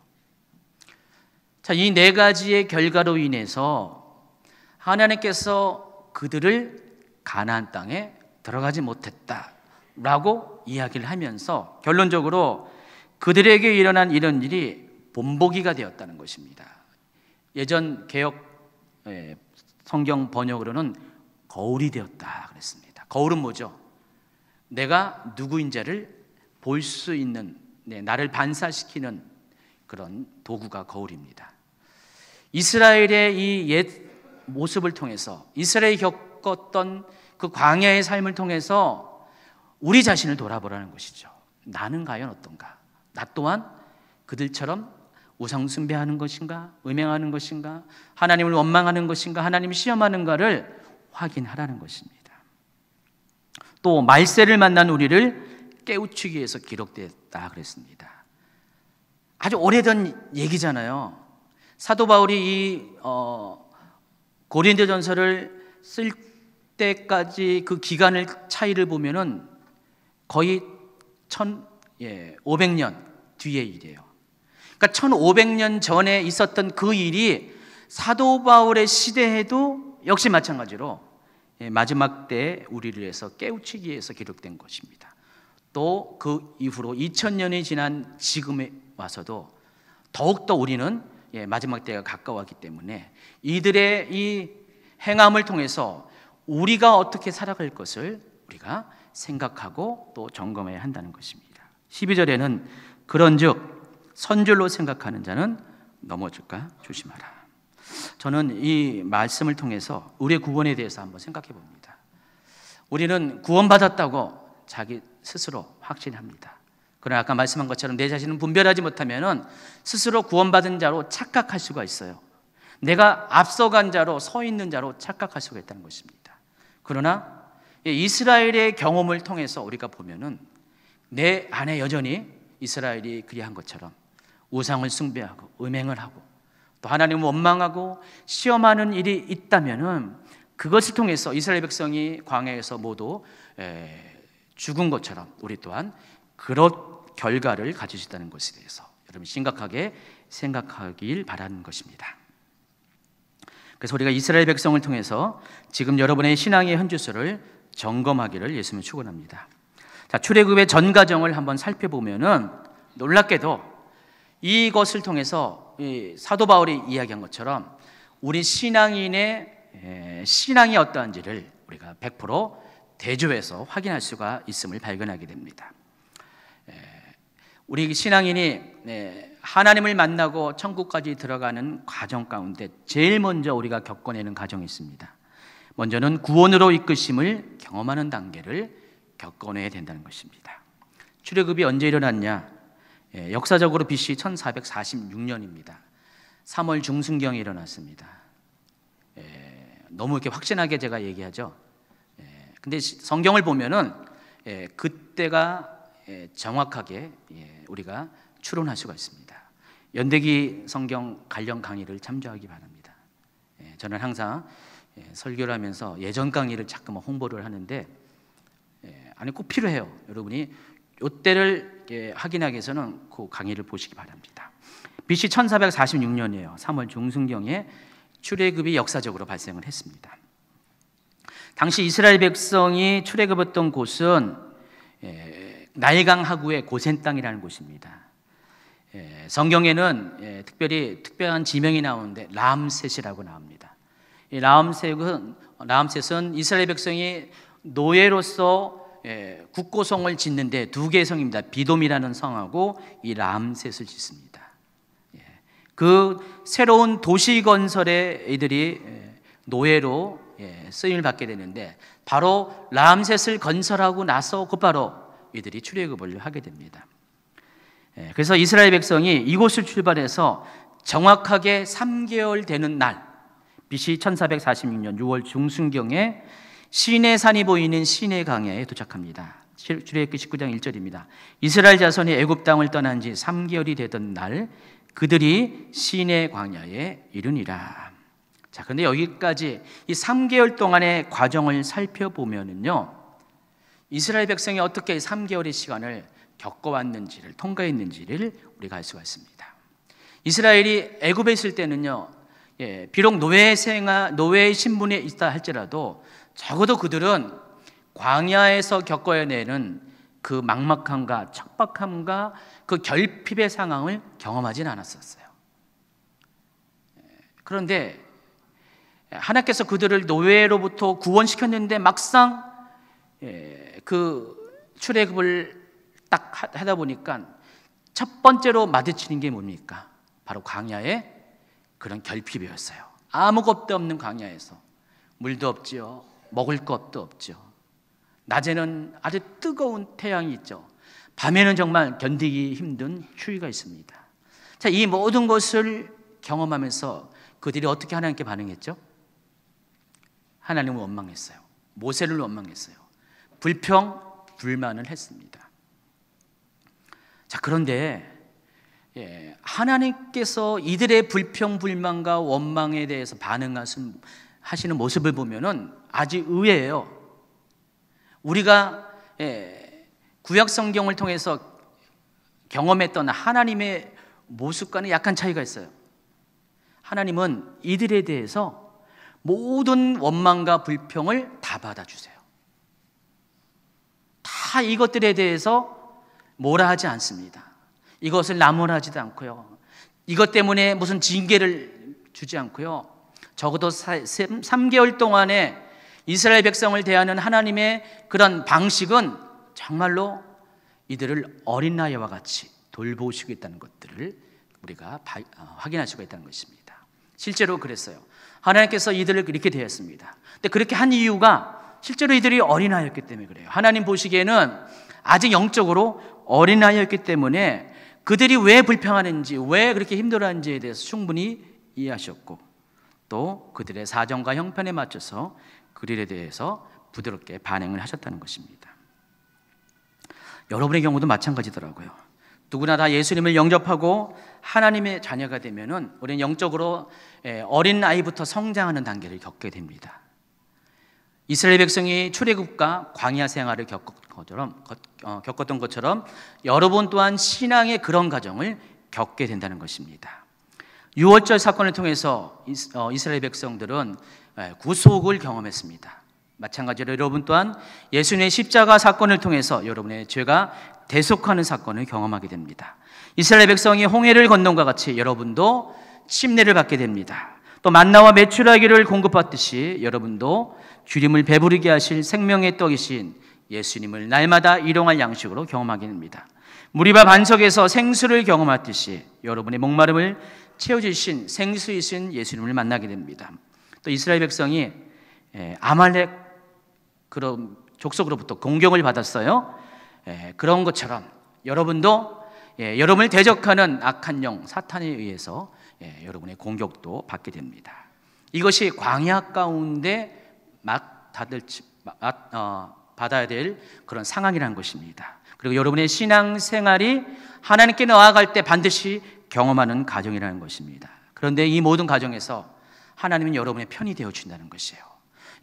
자, 이 4가지의 결과로 인해서 하나님께서 그들을 가나안 땅에 들어가지 못했다라고 이야기를 하면서 결론적으로 그들에게 일어난 이런 일이 본보기가 되었다는 것입니다. 예전 개역 성경 번역으로는 거울이 되었다 그랬습니다. 거울은 뭐죠? 내가 누구인지를 볼 수 있는, 나를 반사시키는 그런 도구가 거울입니다. 이스라엘의 이 옛 모습을 통해서, 이스라엘이 겪었던 그 광야의 삶을 통해서 우리 자신을 돌아보라는 것이죠. 나는 과연 어떤가? 나 또한 그들처럼 우상 숭배하는 것인가? 음행하는 것인가? 하나님을 원망하는 것인가? 하나님을 시험하는가를 확인하라는 것입니다. 또 말세를 만난 우리를 깨우치기 위해서 기록되었다 그랬습니다. 아주 오래된 얘기잖아요. 사도 바울이 이 고린도전서를 쓸 때까지 그 기간을 차이를 보면은 거의 1500년 뒤의 일이에요. 그러니까 1500년 전에 있었던 그 일이 사도 바울의 시대에도 역시 마찬가지로 마지막 때에 우리를 위해서 깨우치기 위해서 기록된 것입니다. 또 그 이후로 2000년이 지난 지금에 와서도 더욱더 우리는 마지막 때가 가까웠기 때문에 이들의 이 행함을 통해서 우리가 어떻게 살아갈 것을 우리가 생각하고 또 점검해야 한다는 것입니다. 12절에는 그런즉 선줄로 생각하는 자는 넘어질까 조심하라. 저는 이 말씀을 통해서 우리의 구원에 대해서 한번 생각해 봅니다. 우리는 구원받았다고 자기 스스로 확신합니다. 그러나 아까 말씀한 것처럼 내 자신은 분별하지 못하면 스스로 구원받은 자로 착각할 수가 있어요. 내가 앞서간 자로, 서 있는 자로 착각할 수가 있다는 것입니다. 그러나 이스라엘의 경험을 통해서 우리가 보면은 내 안에 여전히 이스라엘이 그리한 것처럼 우상을 숭배하고 음행을 하고 또 하나님을 원망하고 시험하는 일이 있다면은 그것을 통해서 이스라엘 백성이 광야에서 모두 죽은 것처럼 우리 또한 그런 결과를 가질 수 있다는 것에 대해서 여러분 심각하게 생각하길 바라는 것입니다. 그래서 우리가 이스라엘 백성을 통해서 지금 여러분의 신앙의 현주소를 점검하기를 예수님은 축원합니다. 자, 출애굽의 전 과정을 한번 살펴보면은 놀랍게도 이것을 통해서 사도 바울이 이야기한 것처럼 우리 신앙인의 신앙이 어떠한지를 우리가 100% 대조해서 확인할 수가 있음을 발견하게 됩니다. 우리 신앙인이 하나님을 만나고 천국까지 들어가는 과정 가운데 제일 먼저 우리가 겪어내는 과정이 있습니다. 먼저는 구원으로 이끄심을 경험하는 단계를 겪어내야 된다는 것입니다. 출애굽이 언제 일어났냐? 역사적으로 BC 1446년입니다. 3월 중순경에 일어났습니다. 너무 이렇게 확신하게 제가 얘기하죠. 근데 성경을 보면은 그때가 정확하게 우리가 추론할 수가 있습니다. 연대기 성경 관련 강의를 참조하기 바랍니다. 저는 항상 설교를 하면서 예전 강의를 자꾸만 홍보를 하는데 아니 꼭 필요해요. 여러분이 이때를 확인하기 위해서는 그 강의를 보시기 바랍니다. BC 1446년이에요. 3월 중순경에 출애굽이 역사적으로 발생을 했습니다. 당시 이스라엘 백성이 출애굽했던 곳은 나일강 하구의 고센 땅이라는 곳입니다. 성경에는 특별한 지명이 나오는데 람셋이라고 나옵니다. 이 람셋은 이스라엘 백성이 노예로서 국고성을 짓는데 두 개의 성입니다. 비돔이라는 성하고 이 람셋을 짓습니다. 그 새로운 도시 건설에 이들이 노예로 쓰임을 받게 되는데, 바로 람셋을 건설하고 나서 곧바로 이들이 출애굽을 하게 됩니다. 그래서 이스라엘 백성이 이곳을 출발해서 정확하게 3개월 되는 날, BC 1446년 6월 중순경에 시내산이 보이는 시내 광야에 도착합니다. 출애굽기 19장 1절입니다. 이스라엘 자손이 애굽 땅을 떠난 지 3개월이 되던 날 그들이 시내 광야에 이르니라. 자, 그런데 여기까지 이 3개월 동안의 과정을 살펴보면은요, 이스라엘 백성이 어떻게 3개월의 시간을 겪어왔는지를, 통과했는지를 우리가 알 수가 있습니다. 이스라엘이 애굽에 있을 때는요, 비록 노예의 신분에 있다 할지라도 적어도 그들은 광야에서 겪어야 되는 그 막막함과 척박함과 그 결핍의 상황을 경험하지는 않았었어요. 그런데 하나님께서 그들을 노예로부터 구원시켰는데 막상 그 출애굽을 딱 하다 보니까 첫 번째로 마주치는 게 뭡니까? 바로 광야의 그런 결핍이었어요. 아무것도 없는 광야에서 물도 없지요, 먹을 것도 없죠. 낮에는 아주 뜨거운 태양이 있죠. 밤에는 정말 견디기 힘든 추위가 있습니다. 자, 이 모든 것을 경험하면서 그들이 어떻게 하나님께 반응했죠? 하나님을 원망했어요. 모세를 원망했어요. 불평불만을 했습니다. 자, 그런데 하나님께서 이들의 불평불만과 원망에 대해서 반응하시는 모습을 보면은 아주 의외예요. 우리가 구약 성경을 통해서 경험했던 하나님의 모습과는 약간 차이가 있어요. 하나님은 이들에 대해서 모든 원망과 불평을 다 받아주세요. 다 이것들에 대해서 뭐라 하지 않습니다. 이것을 나무라지도 않고요, 이것 때문에 무슨 징계를 주지 않고요, 적어도 3개월 동안에 이스라엘 백성을 대하는 하나님의 그런 방식은 정말로 이들을 어린 나이와 같이 돌보시고 있다는 것들을 우리가 확인할 수가 있다는 것입니다. 실제로 그랬어요. 하나님께서 이들을 그렇게 대했습니다. 근데 그렇게 한 이유가 실제로 이들이 어린아이였기 때문에 그래요. 하나님 보시기에는 아직 영적으로 어린아이였기 때문에 그들이 왜 불평하는지, 왜 그렇게 힘들어하는지에 대해서 충분히 이해하셨고, 또 그들의 사정과 형편에 맞춰서 그들에 대해서 부드럽게 반응을 하셨다는 것입니다. 여러분의 경우도 마찬가지더라고요. 누구나 다 예수님을 영접하고 하나님의 자녀가 되면은 우리는 영적으로 어린 아이부터 성장하는 단계를 겪게 됩니다. 이스라엘 백성이 출애굽과 광야 생활을 겪었던 것처럼 여러분 또한 신앙의 그런 과정을 겪게 된다는 것입니다. 유월절 사건을 통해서 이스라엘 백성들은 구속을 경험했습니다. 마찬가지로 여러분 또한 예수님의 십자가 사건을 통해서 여러분의 죄가 대속하는 사건을 경험하게 됩니다. 이스라엘 백성이 홍해를 건넌과 같이 여러분도 침례를 받게 됩니다. 또 만나와 메추라기를 공급받듯이 여러분도 주림을 배부르게 하실 생명의 떡이신 예수님을 날마다 일용할 양식으로 경험하게 됩니다. 무리바 반석에서 생수를 경험하듯이 여러분의 목마름을 채워주신 생수이신 예수님을 만나게 됩니다. 또 이스라엘 백성이 아말렉 그런 족속으로부터 공격을 받았어요. 그런 것처럼 여러분도 여러분을 대적하는 악한 영 사탄에 의해서 여러분의 공격도 받게 됩니다. 이것이 광야 가운데 받아야 될 그런 상황이라는 것입니다. 그리고 여러분의 신앙생활이 하나님께 나아갈 때 반드시 경험하는 과정이라는 것입니다. 그런데 이 모든 과정에서 하나님은 여러분의 편이 되어준다는 것이에요.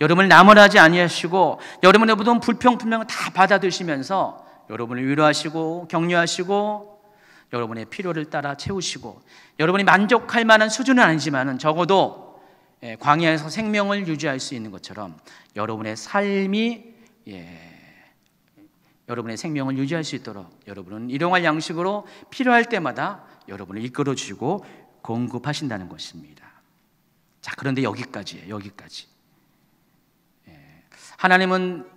여러분을 나무라지 아니하시고 여러분의 모든 불평불명을 다 받아들이시면서 여러분을 위로하시고 격려하시고 여러분의 필요를 따라 채우시고 여러분이 만족할 만한 수준은 아니지만 적어도 광야에서 생명을 유지할 수 있는 것처럼 여러분의 삶이 여러분의 생명을 유지할 수 있도록 여러분은 일용할 양식으로 필요할 때마다 여러분을 이끌어 주시고 공급하신다는 것입니다. 자, 그런데 여기까지예요. 여기까지. 하나님은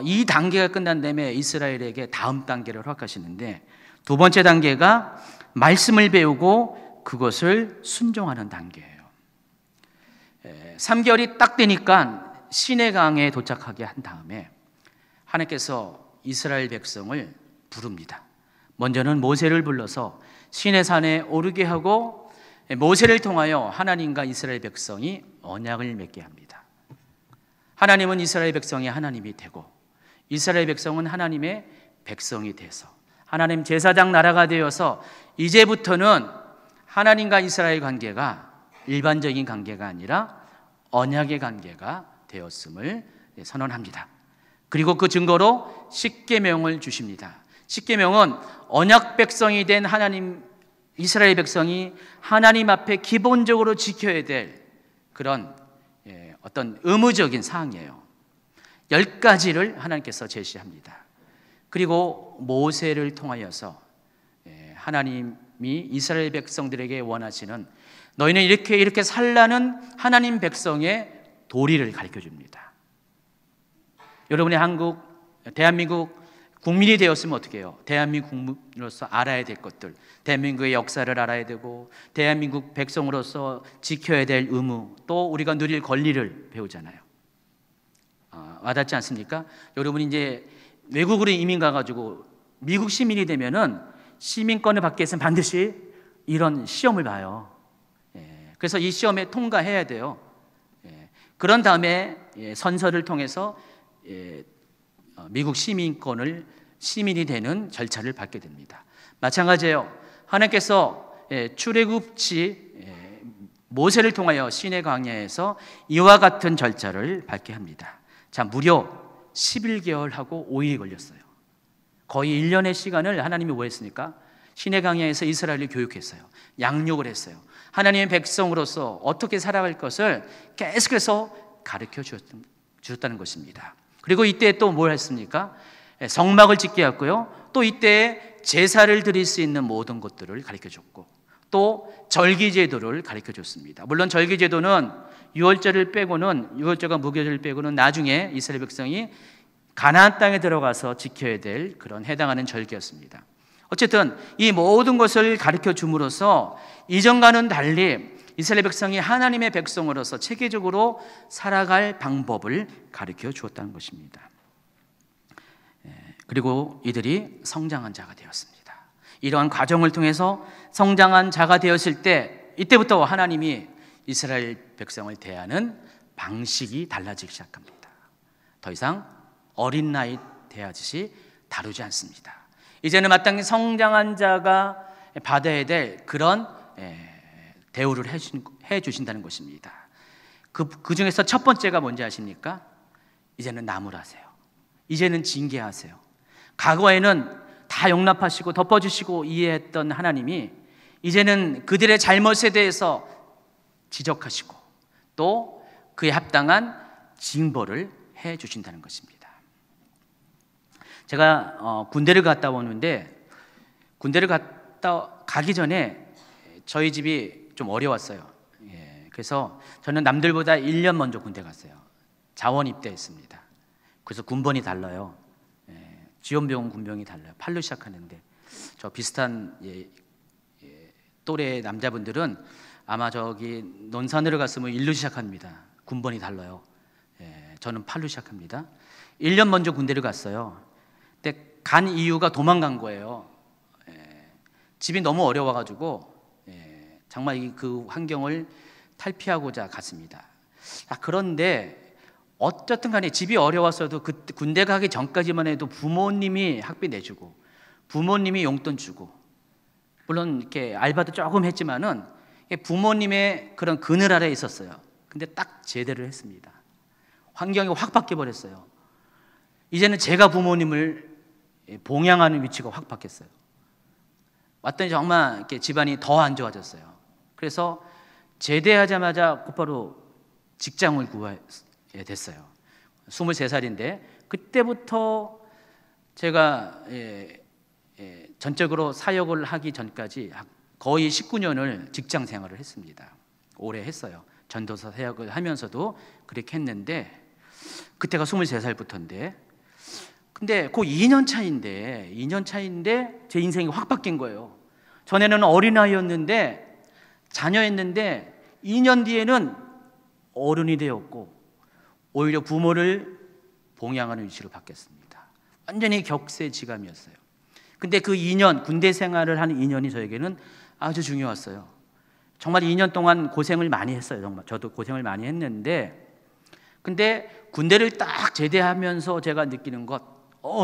이 단계가 끝난 다음에 이스라엘에게 다음 단계를 허락하시는데 두 번째 단계가 말씀을 배우고 그것을 순종하는 단계예요. 3개월이 딱 되니까 시내강에 도착하게 한 다음에 하나님께서 이스라엘 백성을 부릅니다. 먼저는 모세를 불러서 시내산에 오르게 하고 모세를 통하여 하나님과 이스라엘 백성이 언약을 맺게 합니다. 하나님은 이스라엘 백성의 하나님이 되고 이스라엘 백성은 하나님의 백성이 돼서 하나님 제사장 나라가 되어서 이제부터는 하나님과 이스라엘 관계가 일반적인 관계가 아니라 언약의 관계가 되었음을 선언합니다. 그리고 그 증거로 십계명을 주십니다. 십계명은 언약 백성이 된 하나님 이스라엘 백성이 하나님 앞에 기본적으로 지켜야 될 그런 어떤 의무적인 사항이에요. 10가지를 하나님께서 제시합니다. 그리고 모세를 통하여서 하나님이 이스라엘 백성들에게 원하시는 너희는 이렇게 살라는 하나님 백성의 도리를 가르쳐 줍니다. 여러분의 대한민국 국민이 되었으면 어떻게 해요? 대한민국 국민으로서 알아야 될 것들, 대한민국의 역사를 알아야 되고 대한민국 백성으로서 지켜야 될 의무, 또 우리가 누릴 권리를 배우잖아요. 와닿지 않습니까? 여러분이 이제 외국으로 이민 가가지고 미국 시민이 되면은 시민권을 받기 위해서는 반드시 이런 시험을 봐요. 그래서 이 시험에 통과해야 돼요. 그런 다음에 선서를 통해서 미국 시민이 되는 절차를 밟게 됩니다. 마찬가지예요. 하나님께서 출애굽시 모세를 통하여 시내 광야에서 이와 같은 절차를 밟게 합니다. 자, 무려 11개월하고 5일이 걸렸어요. 거의 1년의 시간을 하나님이 뭐 했습니까? 시내 광야에서 이스라엘을 교육했어요. 양육을 했어요. 하나님의 백성으로서 어떻게 살아갈 것을 계속해서 가르쳐 주셨다는 것입니다. 그리고 이때 또 뭘 했습니까? 성막을 짓게 했고요. 또 이때 제사를 드릴 수 있는 모든 것들을 가르쳐 줬고 또 절기제도를 가르쳐 줬습니다. 물론 절기제도는 유월절과 무교절을 빼고는 나중에 이스라엘 백성이 가나안 땅에 들어가서 지켜야 될 그런 해당하는 절기였습니다. 어쨌든 이 모든 것을 가르쳐 줌으로써 이전과는 달리 이스라엘 백성이 하나님의 백성으로서 체계적으로 살아갈 방법을 가르쳐 주었다는 것입니다. 그리고 이들이 성장한 자가 되었습니다. 이러한 과정을 통해서 성장한 자가 되었을 때 이때부터 하나님이 이스라엘 백성을 대하는 방식이 달라지기 시작합니다. 더 이상 어린 나이 대하듯이 다루지 않습니다. 이제는 마땅히 성장한 자가 받아야 될 그런 대우를 해주신다는 것입니다. 그 중에서 첫 번째가 뭔지 아십니까? 이제는 나무라세요. 이제는 징계하세요. 과거에는 다 용납하시고 덮어주시고 이해했던 하나님이 이제는 그들의 잘못에 대해서 지적하시고 또 그에 합당한 징벌을 해주신다는 것입니다. 제가 군대를 갔다 오는데 군대를 가기 전에 저희 집이 좀 어려웠어요. 그래서 저는 남들보다 1년 먼저 군대 갔어요. 자원 입대했습니다. 그래서 군번이 달라요. 지원병 군병이 달라요. 8로 시작하는데 저 비슷한 또래 남자분들은 아마 저기 논산으로 갔으면 1로 시작합니다. 군번이 달라요. 저는 8로 시작합니다. 1년 먼저 군대를 갔어요. 근데 간 이유가 도망간 거예요. 집이 너무 어려워가지고 정말 그 환경을 탈피하고자 갔습니다. 그런데 어쨌든 간에 집이 어려웠어도 그 군대 가기 전까지만 해도 부모님이 학비 내주고 부모님이 용돈 주고 물론 이렇게 알바도 조금 했지만은 부모님의 그런 그늘 아래에 있었어요. 근데 딱 제대로 했습니다. 환경이 확 바뀌어 버렸어요. 이제는 제가 부모님을 봉양하는 위치가 확 바뀌었어요. 왔더니 정말 이렇게 집안이 더 안 좋아졌어요. 그래서 제대하자마자 곧바로 직장을 구하게 됐어요. 23살인데 그때부터 제가 전적으로 사역을 하기 전까지 거의 19년을 직장 생활을 했습니다. 오래 했어요. 전도사 사역을 하면서도 그렇게 했는데 그때가 23살부터인데 근데 그 2년 차인데 제 인생이 확 바뀐 거예요. 전에는 어린아이였는데 자녀였는데 2년 뒤에는 어른이 되었고 오히려 부모를 봉양하는 위치로 바뀌었습니다. 완전히 격세지감이었어요. 근데 그 2년, 군대 생활을 한 2년이 저에게는 아주 중요했어요. 정말 2년 동안 고생을 많이 했어요. 정말 저도 고생을 많이 했는데, 근데 군대를 딱 제대하면서 제가 느끼는 것,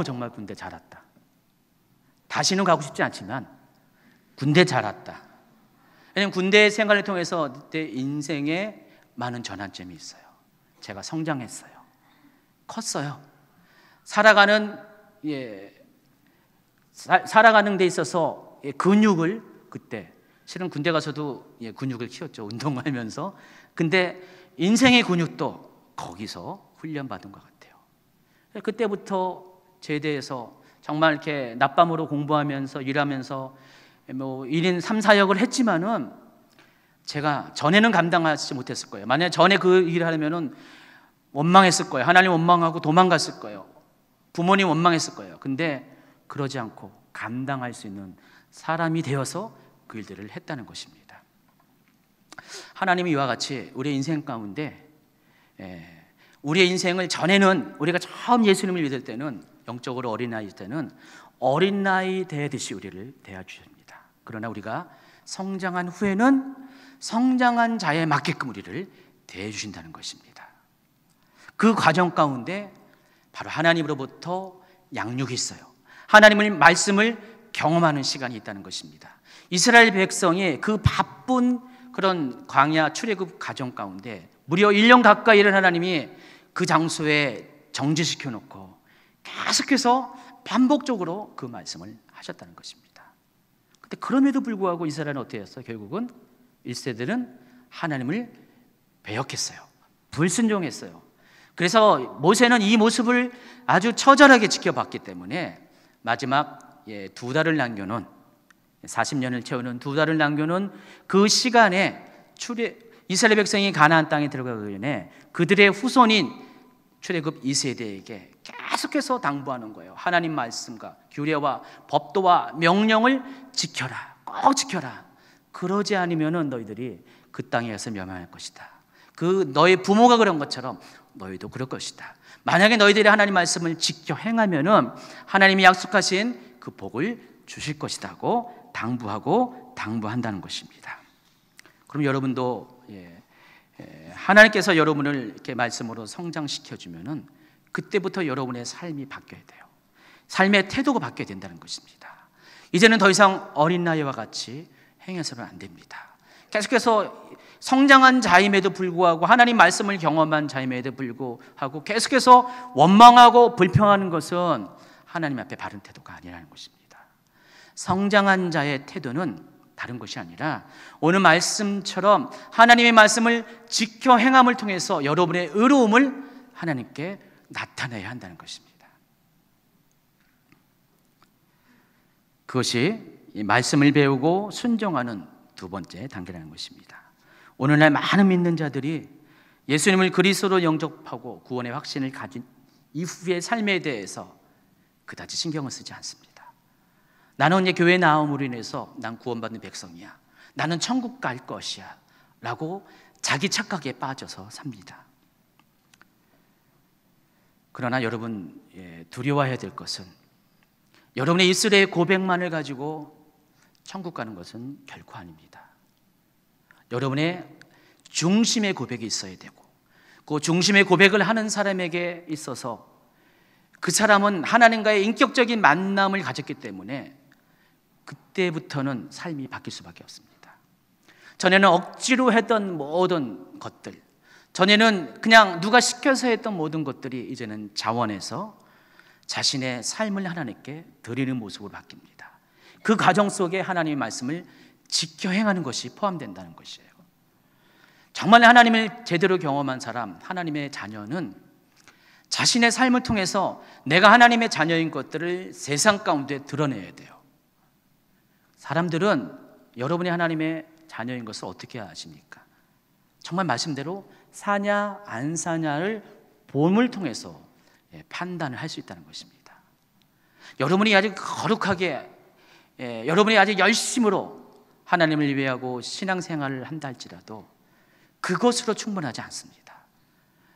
정말 군대 잘 왔다. 다시는 가고 싶지 않지만 군대 잘 왔다. 왜냐하면 군대 생활을 통해서 그때 인생에 많은 전환점이 있어요. 제가 성장했어요. 컸어요. 살아가는 데 있어서 근육을, 그때 실은 군대 가서도 근육을 키웠죠. 운동하면서. 근데 인생의 근육도 거기서 훈련받은 것 같아요. 그때부터 제대해서 정말 이렇게 낮밤으로 공부하면서 일하면서 1인 3, 4역을 했지만은 제가 전에는 감당하지 못했을 거예요. 만약에 전에 그 일을 하려면은 원망했을 거예요. 하나님 원망하고 도망갔을 거예요. 부모님 원망했을 거예요. 근데 그러지 않고 감당할 수 있는 사람이 되어서 그 일들을 했다는 것입니다. 하나님이 이와 같이 우리의 인생 가운데 우리의 인생을 전에는 우리가 처음 예수님을 믿을 때는 영적으로 어린아이일 때는 어린아이 대하듯이 우리를 대해주십니다. 그러나 우리가 성장한 후에는 성장한 자에 맞게끔 우리를 대해주신다는 것입니다. 그 과정 가운데 바로 하나님으로부터 양육이 있어요. 하나님의 말씀을 경험하는 시간이 있다는 것입니다. 이스라엘 백성이 그 바쁜 그런 광야 출애굽 과정 가운데 무려 1년 가까이를 하나님이 그 장소에 정지시켜 놓고 계속해서 반복적으로 그 말씀을 하셨다는 것입니다. 근데 그럼에도 불구하고 이스라엘은 어떻게 했어요? 결국은 1세들은 하나님을 배역했어요. 불순종했어요. 그래서 모세는 이 모습을 아주 처절하게 지켜봤기 때문에 마지막 2달을 남겨놓은 40년을 채우는 2달을 남겨놓은 그 시간에 이스라엘 백성이 가나안 땅에 들어가기 전에 그들의 후손인 출애굽 2세대에게 계속해서 당부하는 거예요. 하나님 말씀과 규례와 법도와 명령을 지켜라. 꼭 지켜라. 그러지 않으면 너희들이 그 땅에 가서 멸망할 것이다. 그 너희 부모가 그런 것처럼 너희도 그럴 것이다. 만약에 너희들이 하나님 말씀을 지켜 행하면은 하나님이 약속하신 그 복을 주실 것이라고 당부한다는 것입니다. 그럼 여러분도 하나님께서 여러분을 이렇게 말씀으로 성장시켜 주면은 그때부터 여러분의 삶이 바뀌어야 돼요. 삶의 태도가 바뀌어야 된다는 것입니다. 이제는 더 이상 어린 나이와 같이 행해서는 안 됩니다. 계속해서 성장한 자임에도 불구하고 하나님 말씀을 경험한 자임에도 불구하고 계속해서 원망하고 불평하는 것은 하나님 앞에 바른 태도가 아니라는 것입니다. 성장한 자의 태도는 다른 것이 아니라 오늘 말씀처럼 하나님의 말씀을 지켜 행함을 통해서 여러분의 의로움을 하나님께 나타내야 한다는 것입니다. 그것이 이 말씀을 배우고 순종하는 두 번째 단계라는 것입니다. 오늘날 많은 믿는 자들이 예수님을 그리스도로 영접하고 구원의 확신을 가진 이후의 삶에 대해서 그다지 신경을 쓰지 않습니다. 나는 이제 교회 나옴으로 인해서 난 구원받는 백성이야. 나는 천국 갈 것이야. 라고 자기 착각에 빠져서 삽니다. 그러나 여러분 두려워해야 될 것은 여러분의 입술의 고백만을 가지고 천국 가는 것은 결코 아닙니다. 여러분의 중심의 고백이 있어야 되고 그 중심의 고백을 하는 사람에게 있어서 그 사람은 하나님과의 인격적인 만남을 가졌기 때문에 그때부터는 삶이 바뀔 수밖에 없습니다. 전에는 억지로 했던 모든 것들, 전에는 그냥 누가 시켜서 했던 모든 것들이 이제는 자원해서 자신의 삶을 하나님께 드리는 모습으로 바뀝니다. 그 과정 속에 하나님의 말씀을 지켜 행하는 것이 포함된다는 것이에요. 정말 하나님을 제대로 경험한 사람, 하나님의 자녀는 자신의 삶을 통해서 내가 하나님의 자녀인 것들을 세상 가운데 드러내야 돼요. 사람들은 여러분이 하나님의 자녀인 것을 어떻게 아십니까? 정말 말씀대로 사냐 안 사냐를 봄을 통해서 판단을 할 수 있다는 것입니다. 여러분이 아주 거룩하게 여러분이 아주 열심으로 하나님을 예배하고 신앙생활을 한다 할지라도 그것으로 충분하지 않습니다.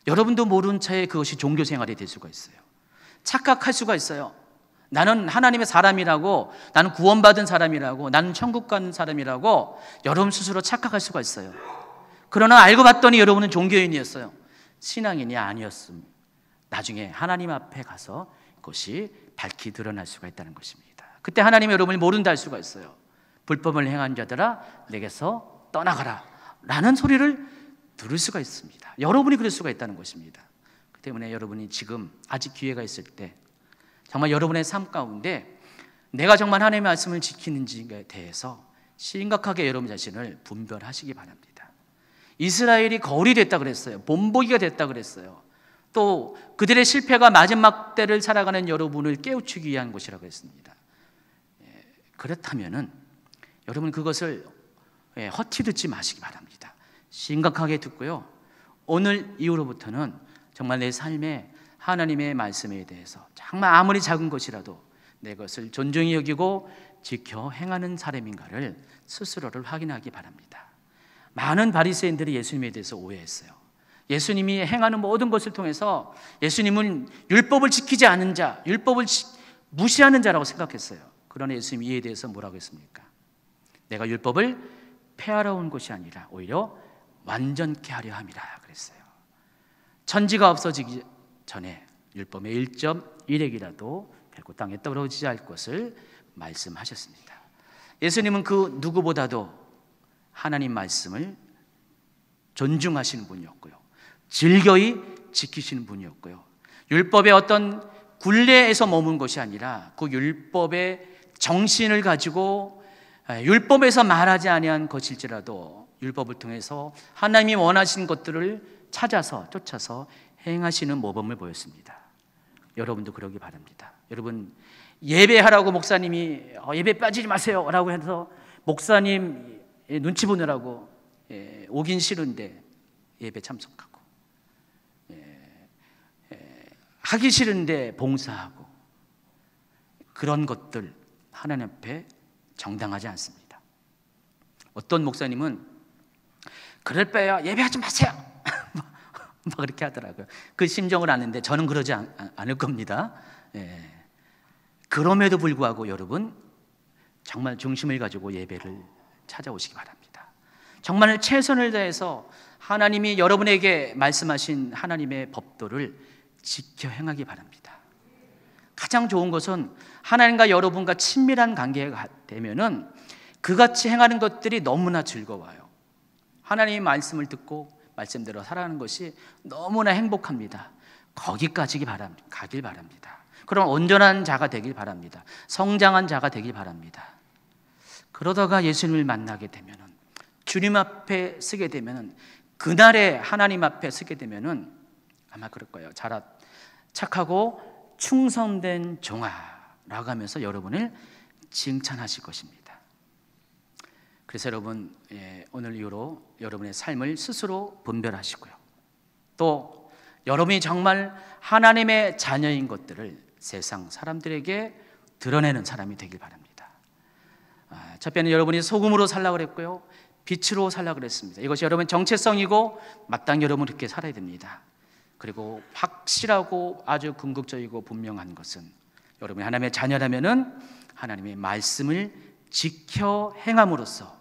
여러분도 모른 차에 그것이 종교 생활이 될 수가 있어요. 착각할 수가 있어요. 나는 하나님의 사람이라고, 나는 구원받은 사람이라고, 나는 천국 가는 사람이라고 여러분 스스로 착각할 수가 있어요. 그러나 알고 봤더니 여러분은 종교인이었어요. 신앙인이 아니었음. 나중에 하나님 앞에 가서 그것이 밝히 드러날 수가 있다는 것입니다. 그때 하나님이 여러분을 모른다 할 수가 있어요. 불법을 행한 자들아 내게서 떠나가라 라는 소리를 들을 수가 있습니다. 여러분이 그럴 수가 있다는 것입니다. 그 때문에 여러분이 지금 아직 기회가 있을 때 정말 여러분의 삶 가운데 내가 정말 하나님의 말씀을 지키는지에 대해서 심각하게 여러분 자신을 분별하시기 바랍니다. 이스라엘이 거울이 됐다 그랬어요. 본보기가 됐다 그랬어요. 또 그들의 실패가 마지막 때를 살아가는 여러분을 깨우치기 위한 것이라고 했습니다. 그렇다면은 여러분 그것을 허투루 듣지 마시기 바랍니다. 심각하게 듣고요, 오늘 이후로부터는 정말 내 삶에 하나님의 말씀에 대해서 정말 아무리 작은 것이라도 내 것을 존중히 여기고 지켜 행하는 사람인가를 스스로를 확인하기 바랍니다. 많은 바리새인들이 예수님에 대해서 오해했어요. 예수님이 행하는 모든 것을 통해서 예수님은 율법을 지키지 않은 자, 율법을 무시하는 자라고 생각했어요. 그러나 예수님이 이에 대해서 뭐라고 했습니까? 내가 율법을 폐하러 온 것이 아니라 오히려 완전케 하려 함이라 그랬어요. 천지가 없어지기 전에 율법의 1.1핵이라도 결코 땅에 떨어지지 않을 것을 말씀하셨습니다. 예수님은 그 누구보다도 하나님 말씀을 존중하시는 분이었고요, 즐거이 지키시는 분이었고요, 율법의 어떤 굴레에서 머문 것이 아니라 그 율법의 정신을 가지고 율법에서 말하지 아니한 것일지라도 율법을 통해서 하나님이 원하시는 것들을 찾아서 쫓아서 행하시는 모범을 보였습니다. 여러분도 그러기 바랍니다. 여러분 예배하라고 목사님이 예배 빠지지 마세요 라고 해서 목사님 눈치 보느라고 오긴 싫은데 예배 참석하고, 하기 싫은데 봉사하고, 그런 것들 하나님 앞에 정당하지 않습니다. 어떤 목사님은 그럴 바에야 예배하지 마세요 막 그렇게 하더라고요. 그 심정을 아는데 저는 그러지 않을 겁니다. 그럼에도 불구하고 여러분 정말 중심을 가지고 예배를 찾아오시기 바랍니다. 정말 최선을 다해서 하나님이 여러분에게 말씀하신 하나님의 법도를 지켜 행하기 바랍니다. 가장 좋은 것은 하나님과 여러분과 친밀한 관계가 되면은 그같이 행하는 것들이 너무나 즐거워요. 하나님의 말씀을 듣고 말씀대로 살아가는 것이 너무나 행복합니다. 거기까지 가길 바랍니다. 그럼 온전한 자가 되길 바랍니다. 성장한 자가 되길 바랍니다. 그러다가 예수님을 만나게 되면은, 주님 앞에 서게 되면은, 그날에 하나님 앞에 서게 되면은 아마 그럴 거예요. 착하고 충성된 종아라고 하면서 여러분을 칭찬하실 것입니다. 그래서 여러분 오늘 이후로 여러분의 삶을 스스로 분별하시고요, 또 여러분이 정말 하나님의 자녀인 것들을 세상 사람들에게 드러내는 사람이 되길 바랍니다. 첫 번째는 여러분이 소금으로 살라고 그랬고요, 빛으로 살라고 그랬습니다. 이것이 여러분 정체성이고 마땅히 여러분 그렇게 살아야 됩니다. 그리고 확실하고 아주 궁극적이고 분명한 것은 여러분이 하나님의 자녀라면은 하나님의 말씀을 지켜 행함으로써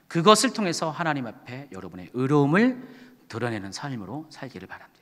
그것을 통해서 하나님 앞에 여러분의 의로움을 드러내는 삶으로 살기를 바랍니다.